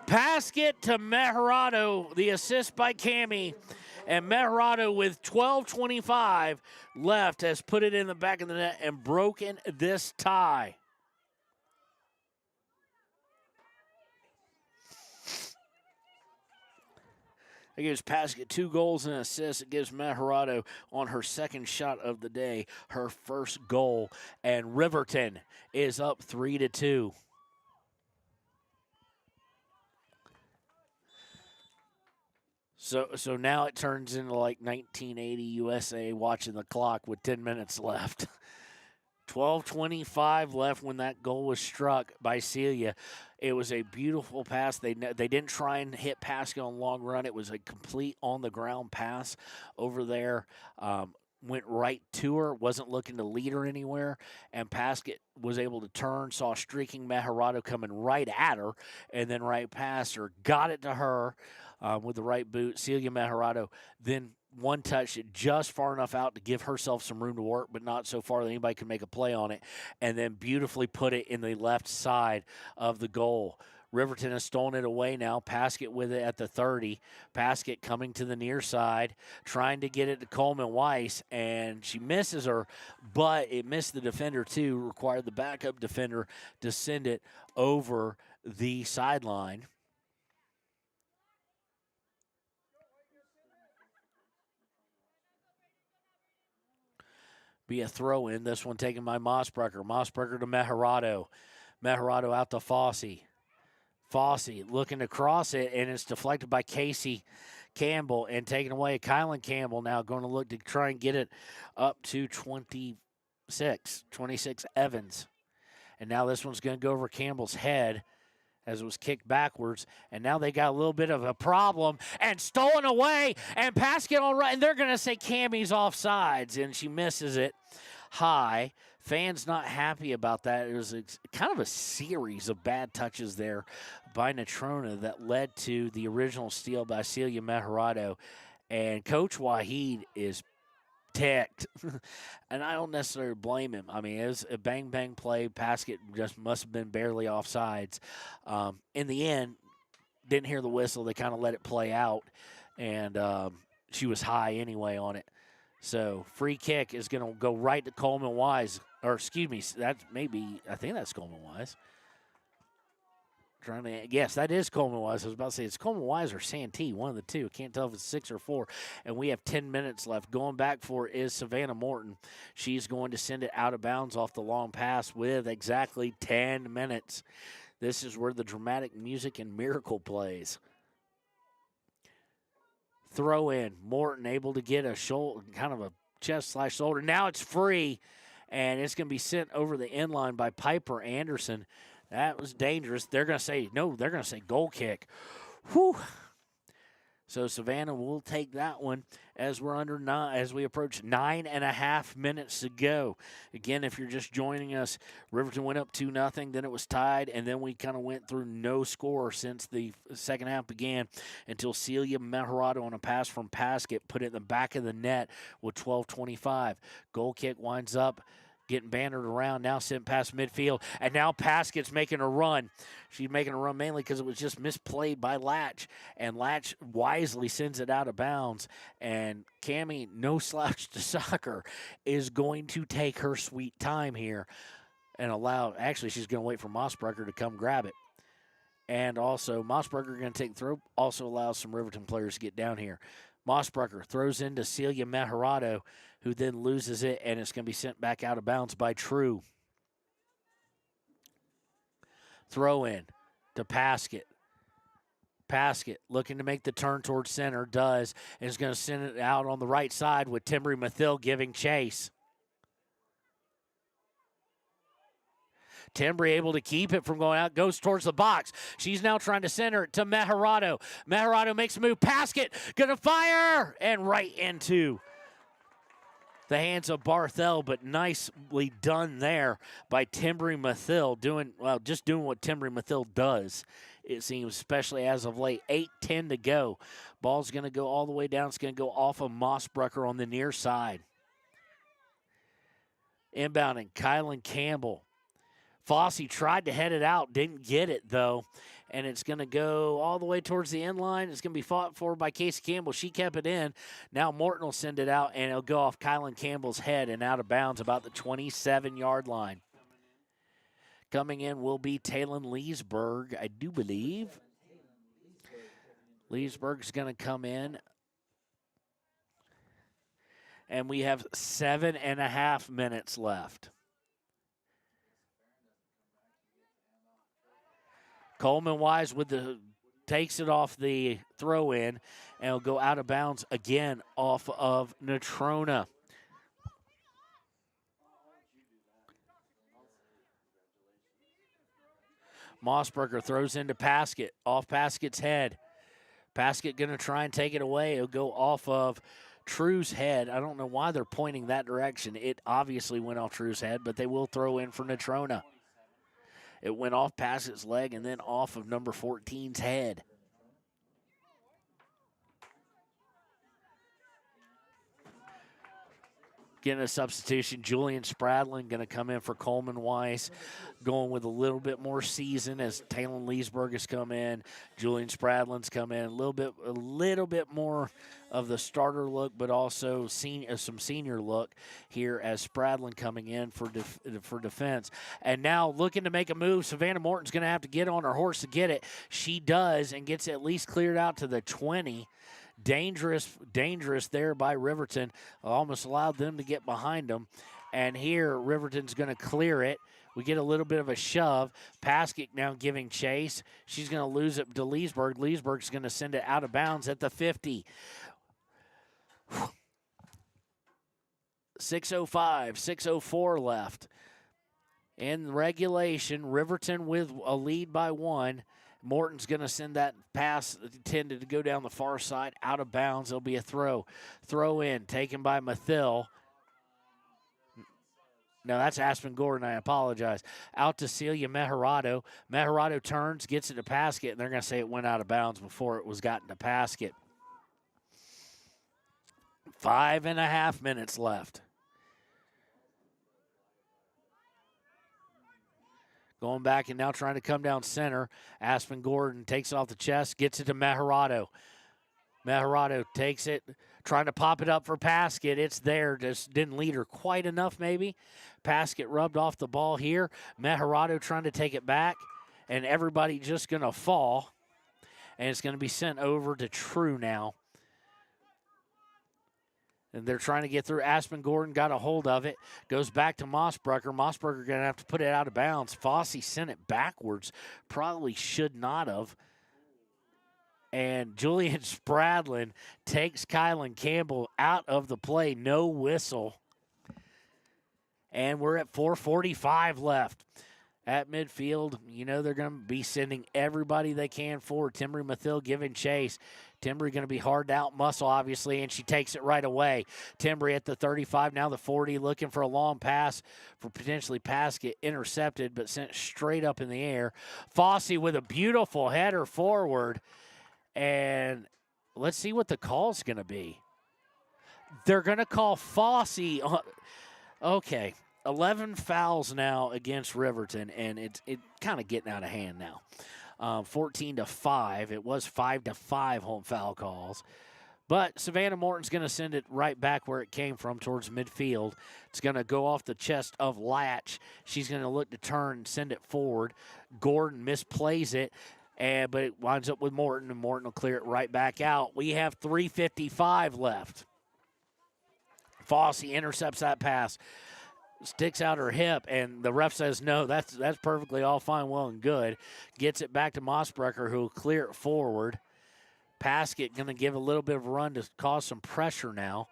Paskett to Meharado. The assist by Cammie. And Meharado with 12:25 left has put it in the back of the net and broken this tie. It gives Paskett 2 goals and an assist. It gives Meharado on her second shot of the day, her first goal. And Riverton is up 3-2. So now it turns into like 1980 USA watching the clock with 10 minutes left. 12:25 left when that goal was struck by Celia. It was a beautiful pass. They didn't try and hit Paskett on long run. It was a complete on-the-ground pass over there. Went right to her, wasn't looking to lead her anywhere, and Paskett was able to turn, saw streaking Meharado coming right at her, and then right past her, got it to her with the right boot. Celia Meharado then one touch it just far enough out to give herself some room to work, but not so far that anybody can make a play on it, and then beautifully put it in the left side of the goal. Riverton has stolen it away now. Paskett with it at the 30. Paskett coming to the near side, trying to get it to Coleman Weiss, and she misses her, but it missed the defender too, required the backup defender to send it over the sideline. Be a throw in. This one taken by Mossbrucker. Mossbrucker to Meharado. Meharado out to Fossey. Fossey looking to cross it, and it's deflected by Casey Campbell and taken away. Kylan Campbell now going to look to try and get it up to 26 Evans. And now this one's going to go over Campbell's head as it was kicked backwards, and now they got a little bit of a problem, and stolen away, and Paskett on right, and they're going to say Cammie's offsides, and she misses it high. Fans not happy about that. It was kind of a series of bad touches there by Natrona that led to the original steal by Celia Mejorado, and Coach Waheed is ticked, and I don't necessarily blame him. I mean, it was a bang-bang play. Paskett just must have been barely offsides. In the end, didn't hear the whistle. They kind of let it play out, and she was high anyway on it. So free kick is going to go right to Coleman Wise. Or excuse me, I think that's Coleman Wise. Yes, that is Coleman Wise. I was about to say it's Coleman Wise or Santee, one of the two. Can't tell if it's 6 or 4. And we have 10 minutes left. Going back for is Savannah Morton. She's going to send it out of bounds off the long pass with exactly 10 minutes. This is where the dramatic music and miracle plays. Throw in. Morton able to get a shoulder, kind of a chest/shoulder. Now it's free, and it's going to be sent over the end line by Piper Anderson. That was dangerous. They're going to say, no, they're going to say goal kick. Whew. So Savannah will take that one as we approach 9.5 minutes to go. Again, if you're just joining us, Riverton went up 2-0, then it was tied, and then we kind of went through no score since the second half began until Celia Mejorado on a pass from Paskett put it in the back of the net with 12:25. Goal kick winds up getting bannered around, now sent past midfield, and now Paskett's making a run. She's making a run mainly because it was just misplayed by Latch, and Latch wisely sends it out of bounds, and Cammie, no slouch to soccer, is going to take her sweet time here and actually she's going to wait for Mossbrecher to come grab it. And also, Mossbrecher going to take the throw, also allows some Riverton players to get down here. Mossbrecher throws into Celia Mejorado, who then loses it, and it's going to be sent back out of bounds by True. Throw in to Paskett. Paskett looking to make the turn towards center, does, and is going to send it out on the right side with Timbri Mathill giving chase. Timbri able to keep it from going out, goes towards the box. She's now trying to center it to Mejorado. Mejorado makes a move. Paskett going to fire, and right into the hands of Barthel, but nicely done there by Timbri Mathill, just doing what Timbri Mathill does, it seems, especially as of late. 8:10 to go. Ball's going to go all the way down. It's going to go off of Mossbrecher on the near side. Inbounding, Kylan Campbell. Fossey tried to head it out, didn't get it, though. And it's going to go all the way towards the end line. It's going to be fought for by Casey Campbell. She kept it in. Now Morton will send it out, and it'll go off Kylan Campbell's head and out of bounds about the 27-yard line. Coming in will be Talon Leesburg, I do believe. Leesburg's going to come in. And we have 7.5 minutes left. Coleman Wise takes it off the throw in, and will go out of bounds again off of Natrona. Mossberger throws into Paskett, off Paskett's head. Paskett going to try and take it away. It'll go off of True's head. I don't know why they're pointing that direction. It obviously went off True's head, but they will throw in for Natrona. It went off Paskett's leg and then off of number 14's head. Getting a substitution, Julian Spradlin going to come in for Coleman Weiss, going with a little bit more season as Talon Leesburg has come in. Julian Spradlin's come in a little bit more of the starter look, but also some senior look here as Spradlin coming in for defense. And now looking to make a move, Savannah Morton's going to have to get on her horse to get it. She does, and gets at least cleared out to the 20. Dangerous there by Riverton. Almost allowed them to get behind them. And here, Riverton's going to clear it. We get a little bit of a shove. Paskett now giving chase. She's going to lose it to Leesburg. Leesburg's going to send it out of bounds at the 50. 6:05, 6:04 left. In regulation, Riverton with a lead by 1. Morton's going to send that pass intended to go down the far side, out of bounds. There'll be a throw. Throw in, taken by Mathill. No, that's Aspen Gordon. I apologize. Out to Celia Mejarado. Mejarado turns, gets it to Paskett, and they're going to say it went out of bounds before it was gotten to Paskett. 5.5 minutes left. Going back and now trying to come down center. Aspen Gordon takes it off the chest, gets it to Mejarado. Mejarado takes it, trying to pop it up for Paskett. It's there, just didn't lead her quite enough maybe. Paskett rubbed off the ball here. Mejarado trying to take it back, and everybody just going to fall. And it's going to be sent over to True now. And they're trying to get through. Aspen Gordon got a hold of it. Goes back to Mossbrucker. Mossbrucker going to have to put it out of bounds. Fossey sent it backwards. Probably should not have. And Julian Spradlin takes Kylan Campbell out of the play. No whistle. And we're at 4:45 left. At midfield, you know they're going to be sending everybody they can forward. Timbry Mathill giving chase. Timbry going to be hard to outmuscle, obviously, and she takes it right away. Timbry at the 35, now the 40, looking for a long pass for potentially Paskett. Intercepted, but sent straight up in the air. Fossey with a beautiful header forward. And let's see what the call's going to be. They're going to call Fossey. Okay. 11 fouls now against Riverton, and it kind of getting out of hand now. 14-5. It was 5-5 home foul calls. But Savannah Morton's going to send it right back where it came from, towards midfield. It's going to go off the chest of Latch. She's going to look to turn and send it forward. Gordon misplays it, but it winds up with Morton, and Morton will clear it right back out. We have 3:55 left. Fossey intercepts that pass. Sticks out her hip, and the ref says no, that's perfectly all fine, well, and good. Gets it back to Mossbrucker, who will clear it forward. Paskett going to give a little bit of a run to cause some pressure now.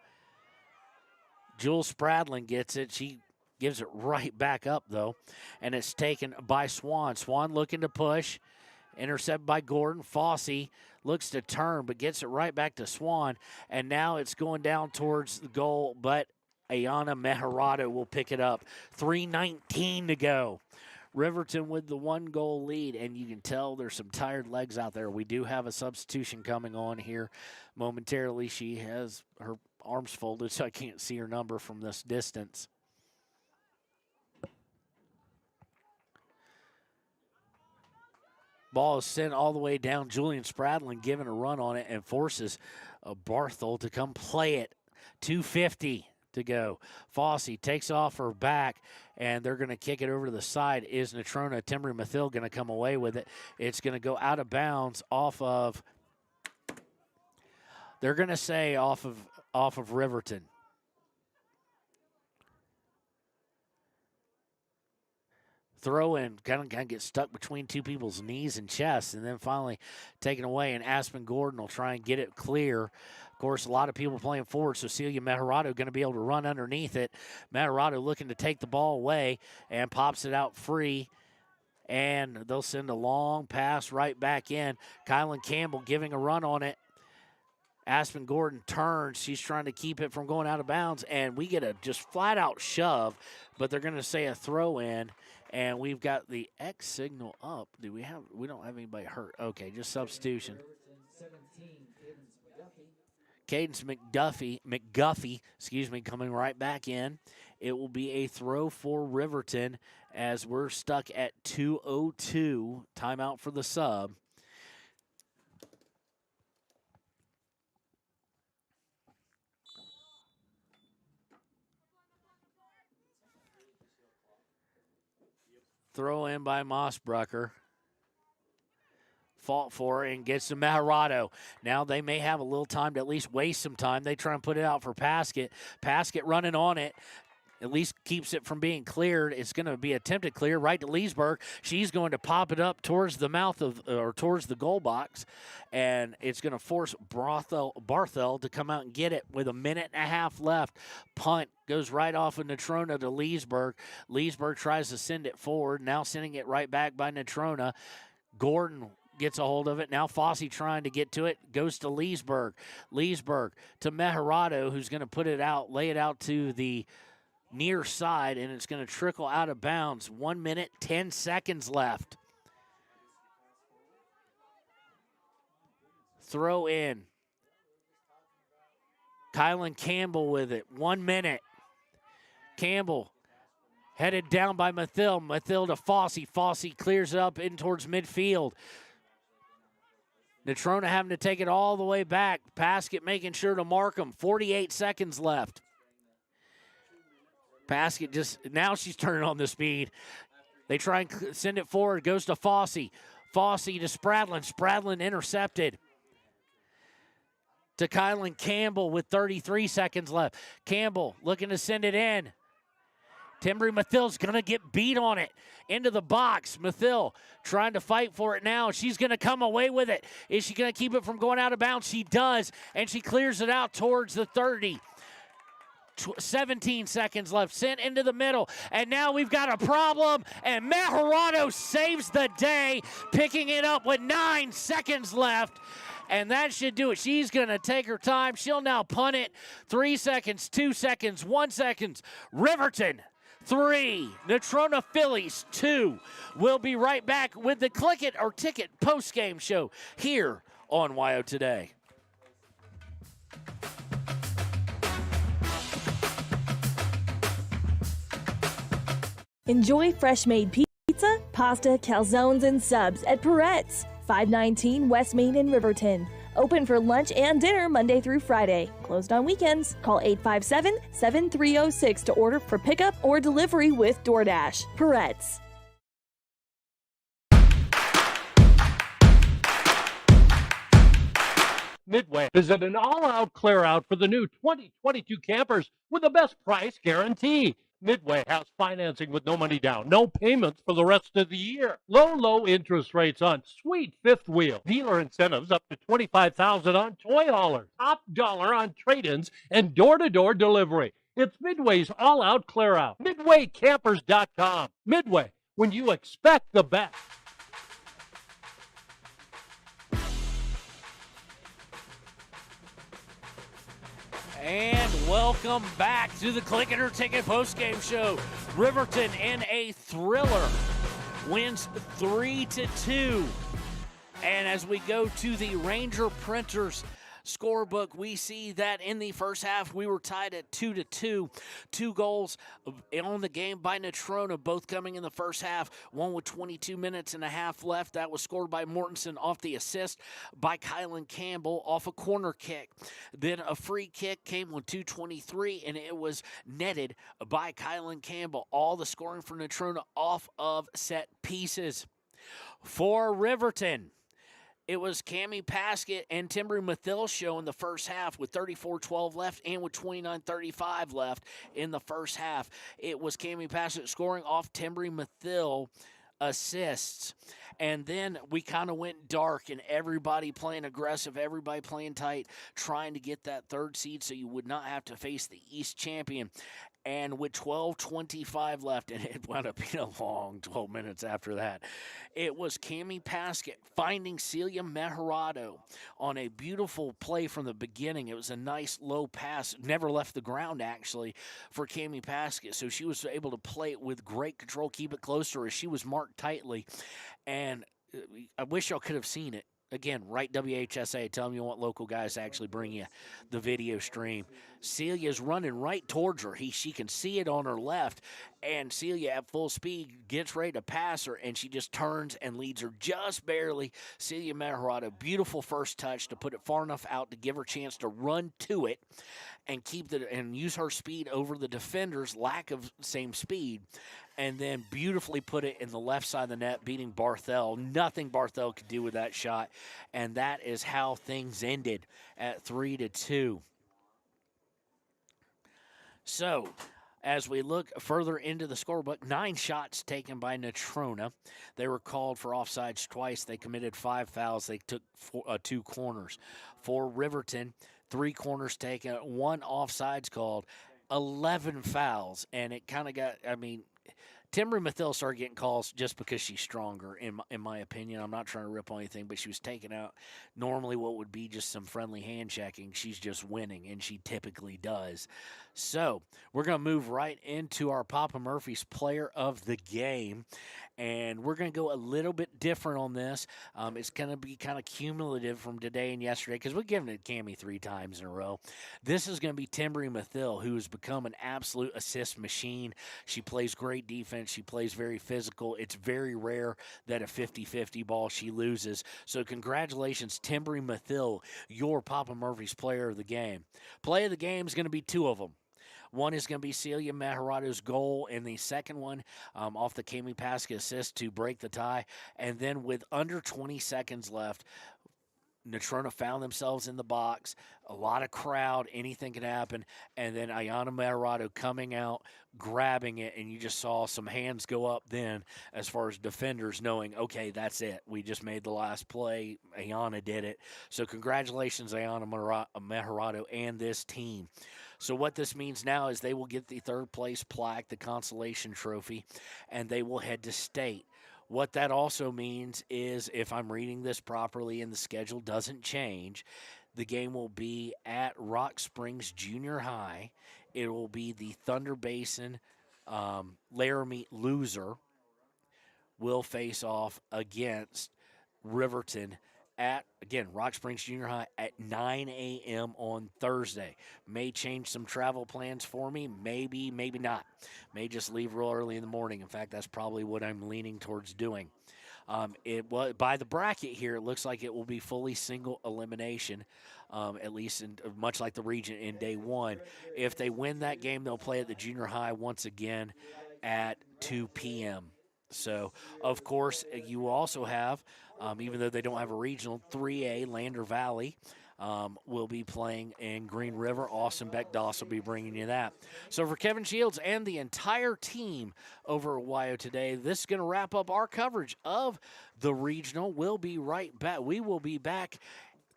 Jules Spradlin gets it. She gives it right back up, though, and it's taken by Swan. Swan looking to push. Intercepted by Gordon. Fossey looks to turn, but gets it right back to Swan, and now it's going down towards the goal, but Ayana Mejarado will pick it up. 3:19 to go. Riverton with the 1-goal lead, and you can tell there's some tired legs out there. We do have a substitution coming on here momentarily. She has her arms folded, so I can't see her number from this distance. Ball is sent all the way down. Julian Spradlin giving a run on it and forces Barthel to come play it. 2:50 to go. Fossey takes off her back, and they're going to kick it over to the side. Is Natrona Timbry Mathill going to come away with it? It's going to go out of bounds off of, they're going to say off of Riverton. Throw in, kind of get stuck between two people's knees and chests, and then finally taken away, and Aspen Gordon will try and get it clear. Of course, a lot of people playing forward, so Celia Mejarado going to be able to run underneath it. Mejarado looking to take the ball away and pops it out free, and they'll send a long pass right back in. Kylan Campbell giving a run on it. Aspen Gordon turns. She's trying to keep it from going out of bounds, and we get a just flat-out shove, but they're going to say a throw-in, and we've got the X signal up. We don't have anybody hurt. Okay, just substitution. Cadence McGuffey, coming right back in. It will be a throw for Riverton as we're stuck at 2:02. Timeout for the sub. Throw in by Mossbrucker. Fought for it and gets to Mejarado. Now they may have a little time to at least waste some time. They try and put it out for Paskett. Paskett running on it. At least keeps it from being cleared. It's going to be attempted clear right to Leesburg. She's going to pop it up towards the mouth of, or towards the goal box, and it's going to force Barthel to come out and get it with 1.5 minutes left. Punt goes right off of Natrona to Leesburg. Leesburg tries to send it forward, now sending it right back by Natrona. Gordon gets a hold of it. Now Fossey trying to get to it. Goes to Leesburg. Leesburg to Meharado, who's going to put it out, lay it out to the near side, and it's going to trickle out of bounds. 1 minute, 10 seconds left. Throw in. Kylan Campbell with it. 1 minute. Campbell headed down by Mathill. Mathill to Fossey. Fossey clears it up in towards midfield. Natrona having to take it all the way back. Paskett making sure to mark him. 48 seconds left. Paskett just, now she's turning on the speed. They try and send it forward. Goes to Fossey. Fossey to Spradlin. Spradlin intercepted. To Kylan Campbell with 33 seconds left. Campbell looking to send it in. Timbry Mathill's going to get beat on it. Into the box. Mathill trying to fight for it now. She's going to come away with it. Is she going to keep it from going out of bounds? She does, and she clears it out towards the 30. 17 seconds left. Sent into the middle, and now we've got a problem, and Meharado saves the day, picking it up with 9 seconds left. And that should do it. She's going to take her time. She'll now punt it. 3 seconds, 2 seconds, 1 second. Riverton, 3. Natrona Fillies, 2. We'll be right back with the Click It or Ticket post-game show here on WYO Today. Enjoy fresh-made pizza, pasta, calzones, and subs at Peretz, 519 West Main in Riverton. Open for lunch and dinner Monday through Friday. Closed on weekends. Call 857-7306 to order for pickup or delivery with DoorDash. Peretz. Midway is at an all-out clear-out for the new 2022 campers with the best price guarantee. Midway has financing with no money down, no payments for the rest of the year. Low interest rates on sweet fifth wheel. Dealer incentives up to $25,000 on toy haulers. Top dollar on trade-ins and door-to-door delivery. It's Midway's all-out clear-out. MidwayCampers.com. Midway, when you expect the best. And welcome back to the Click It or Ticket postgame show. Riverton in a thriller wins 3-2. And as we go to the Ranger Printers scorebook, we see that in the first half we were tied at 2-2. 2 goals on the game by Natrona, both coming in the first half. One with 22 minutes and a half left. That was scored by Mortensen off the assist by Kylan Campbell off a corner kick. Then a free kick came with 2:23, and it was netted by Kylan Campbell. All the scoring for Natrona off of set pieces. For Riverton, it was Cammie Paskett and Timbry Mathill show in the first half with 34-12 left and with 29-35 left in the first half. It was Cammie Paskett scoring off Timbry Mathill assists. And then we kind of went dark, and everybody playing aggressive, everybody playing tight, trying to get that third seed so you would not have to face the East champion. And with 12:25 left, and it wound up being a long 12 minutes after that, it was Cammie Paskett finding Celia Meharado on a beautiful play from the beginning. It was a nice low pass, never left the ground actually, for Cammie Paskett. So she was able to play it with great control, keep it close to her as she was marked tightly. And I wish y'all could have seen it. Again, write WHSA. Tell them you want local guys to actually bring you the video stream. Celia's running right towards her. She can see it on her left, and Celia at full speed gets ready to pass her, and she just turns and leads her just barely. Celia Meharado, beautiful first touch to put it far enough out to give her a chance to run to it and and use her speed over the defender's lack of same speed. And then beautifully put it in the left side of the net, beating Barthel. Nothing Barthel could do with that shot. And that is how things ended at 3-2. So, as we look further into the scorebook, 9 shots taken by Natrona. They were called for offsides twice. They committed 5 fouls. They took 2 corners. For Riverton, 3 corners taken, 1 offsides called, 11 fouls. And it kind of got, Timbri Mathil started getting calls just because she's stronger, in my opinion. I'm not trying to rip on anything, but she was taking out normally what would be just some friendly hand checking. She's just winning, and she typically does. So we're going to move right into our Papa Murphy's player of the game, and we're going to go a little bit different on this. It's going to be kind of cumulative from today and yesterday because we've given it to Cammie 3 times in a row. This is going to be Timbri Mathil, who has become an absolute assist machine. She plays great defense. She plays very physical. It's very rare that a 50-50 ball she loses. So congratulations, Timbri Mathil, your Papa Murphy's player of the game. Play of the game is going to be 2 of them. One is going to be Celia Maharado's goal, and the second one off the Cammie Paska assist to break the tie. And then with under 20 seconds left, Natrona found themselves in the box, a lot of crowd, anything could happen, and then Ayana Maharado coming out, grabbing it, and you just saw some hands go up then as far as defenders knowing, okay, that's it. We just made the last play. Ayana did it. So congratulations, Ayana Maharado and this team. So what this means now is they will get the 3rd place plaque, the Consolation Trophy, and they will head to state. What that also means is, if I'm reading this properly and the schedule doesn't change, the game will be at Rock Springs Junior High. It will be the Thunder Basin Laramie loser will face off against Riverton at, again, Rock Springs Junior High at 9 a.m. on Thursday. May change some travel plans for me. Maybe, maybe not. May just leave real early in the morning. In fact, that's probably what I'm leaning towards doing. By the bracket here, it looks like it will be fully single elimination, at least much like the region in day 1. If they win that game, they'll play at the junior high once again at 2 p.m. So, of course, you will also have, even though they don't have a regional, 3A Lander Valley will be playing in Green River. Austin Beck-Doss will be bringing you that. So for Kevin Shields and the entire team over at WYO Today, this is going to wrap up our coverage of the regional. We'll be right back. We will be back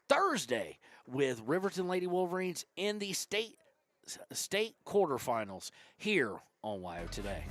Thursday with Riverton Lady Wolverines in the state quarterfinals here on WYO Today.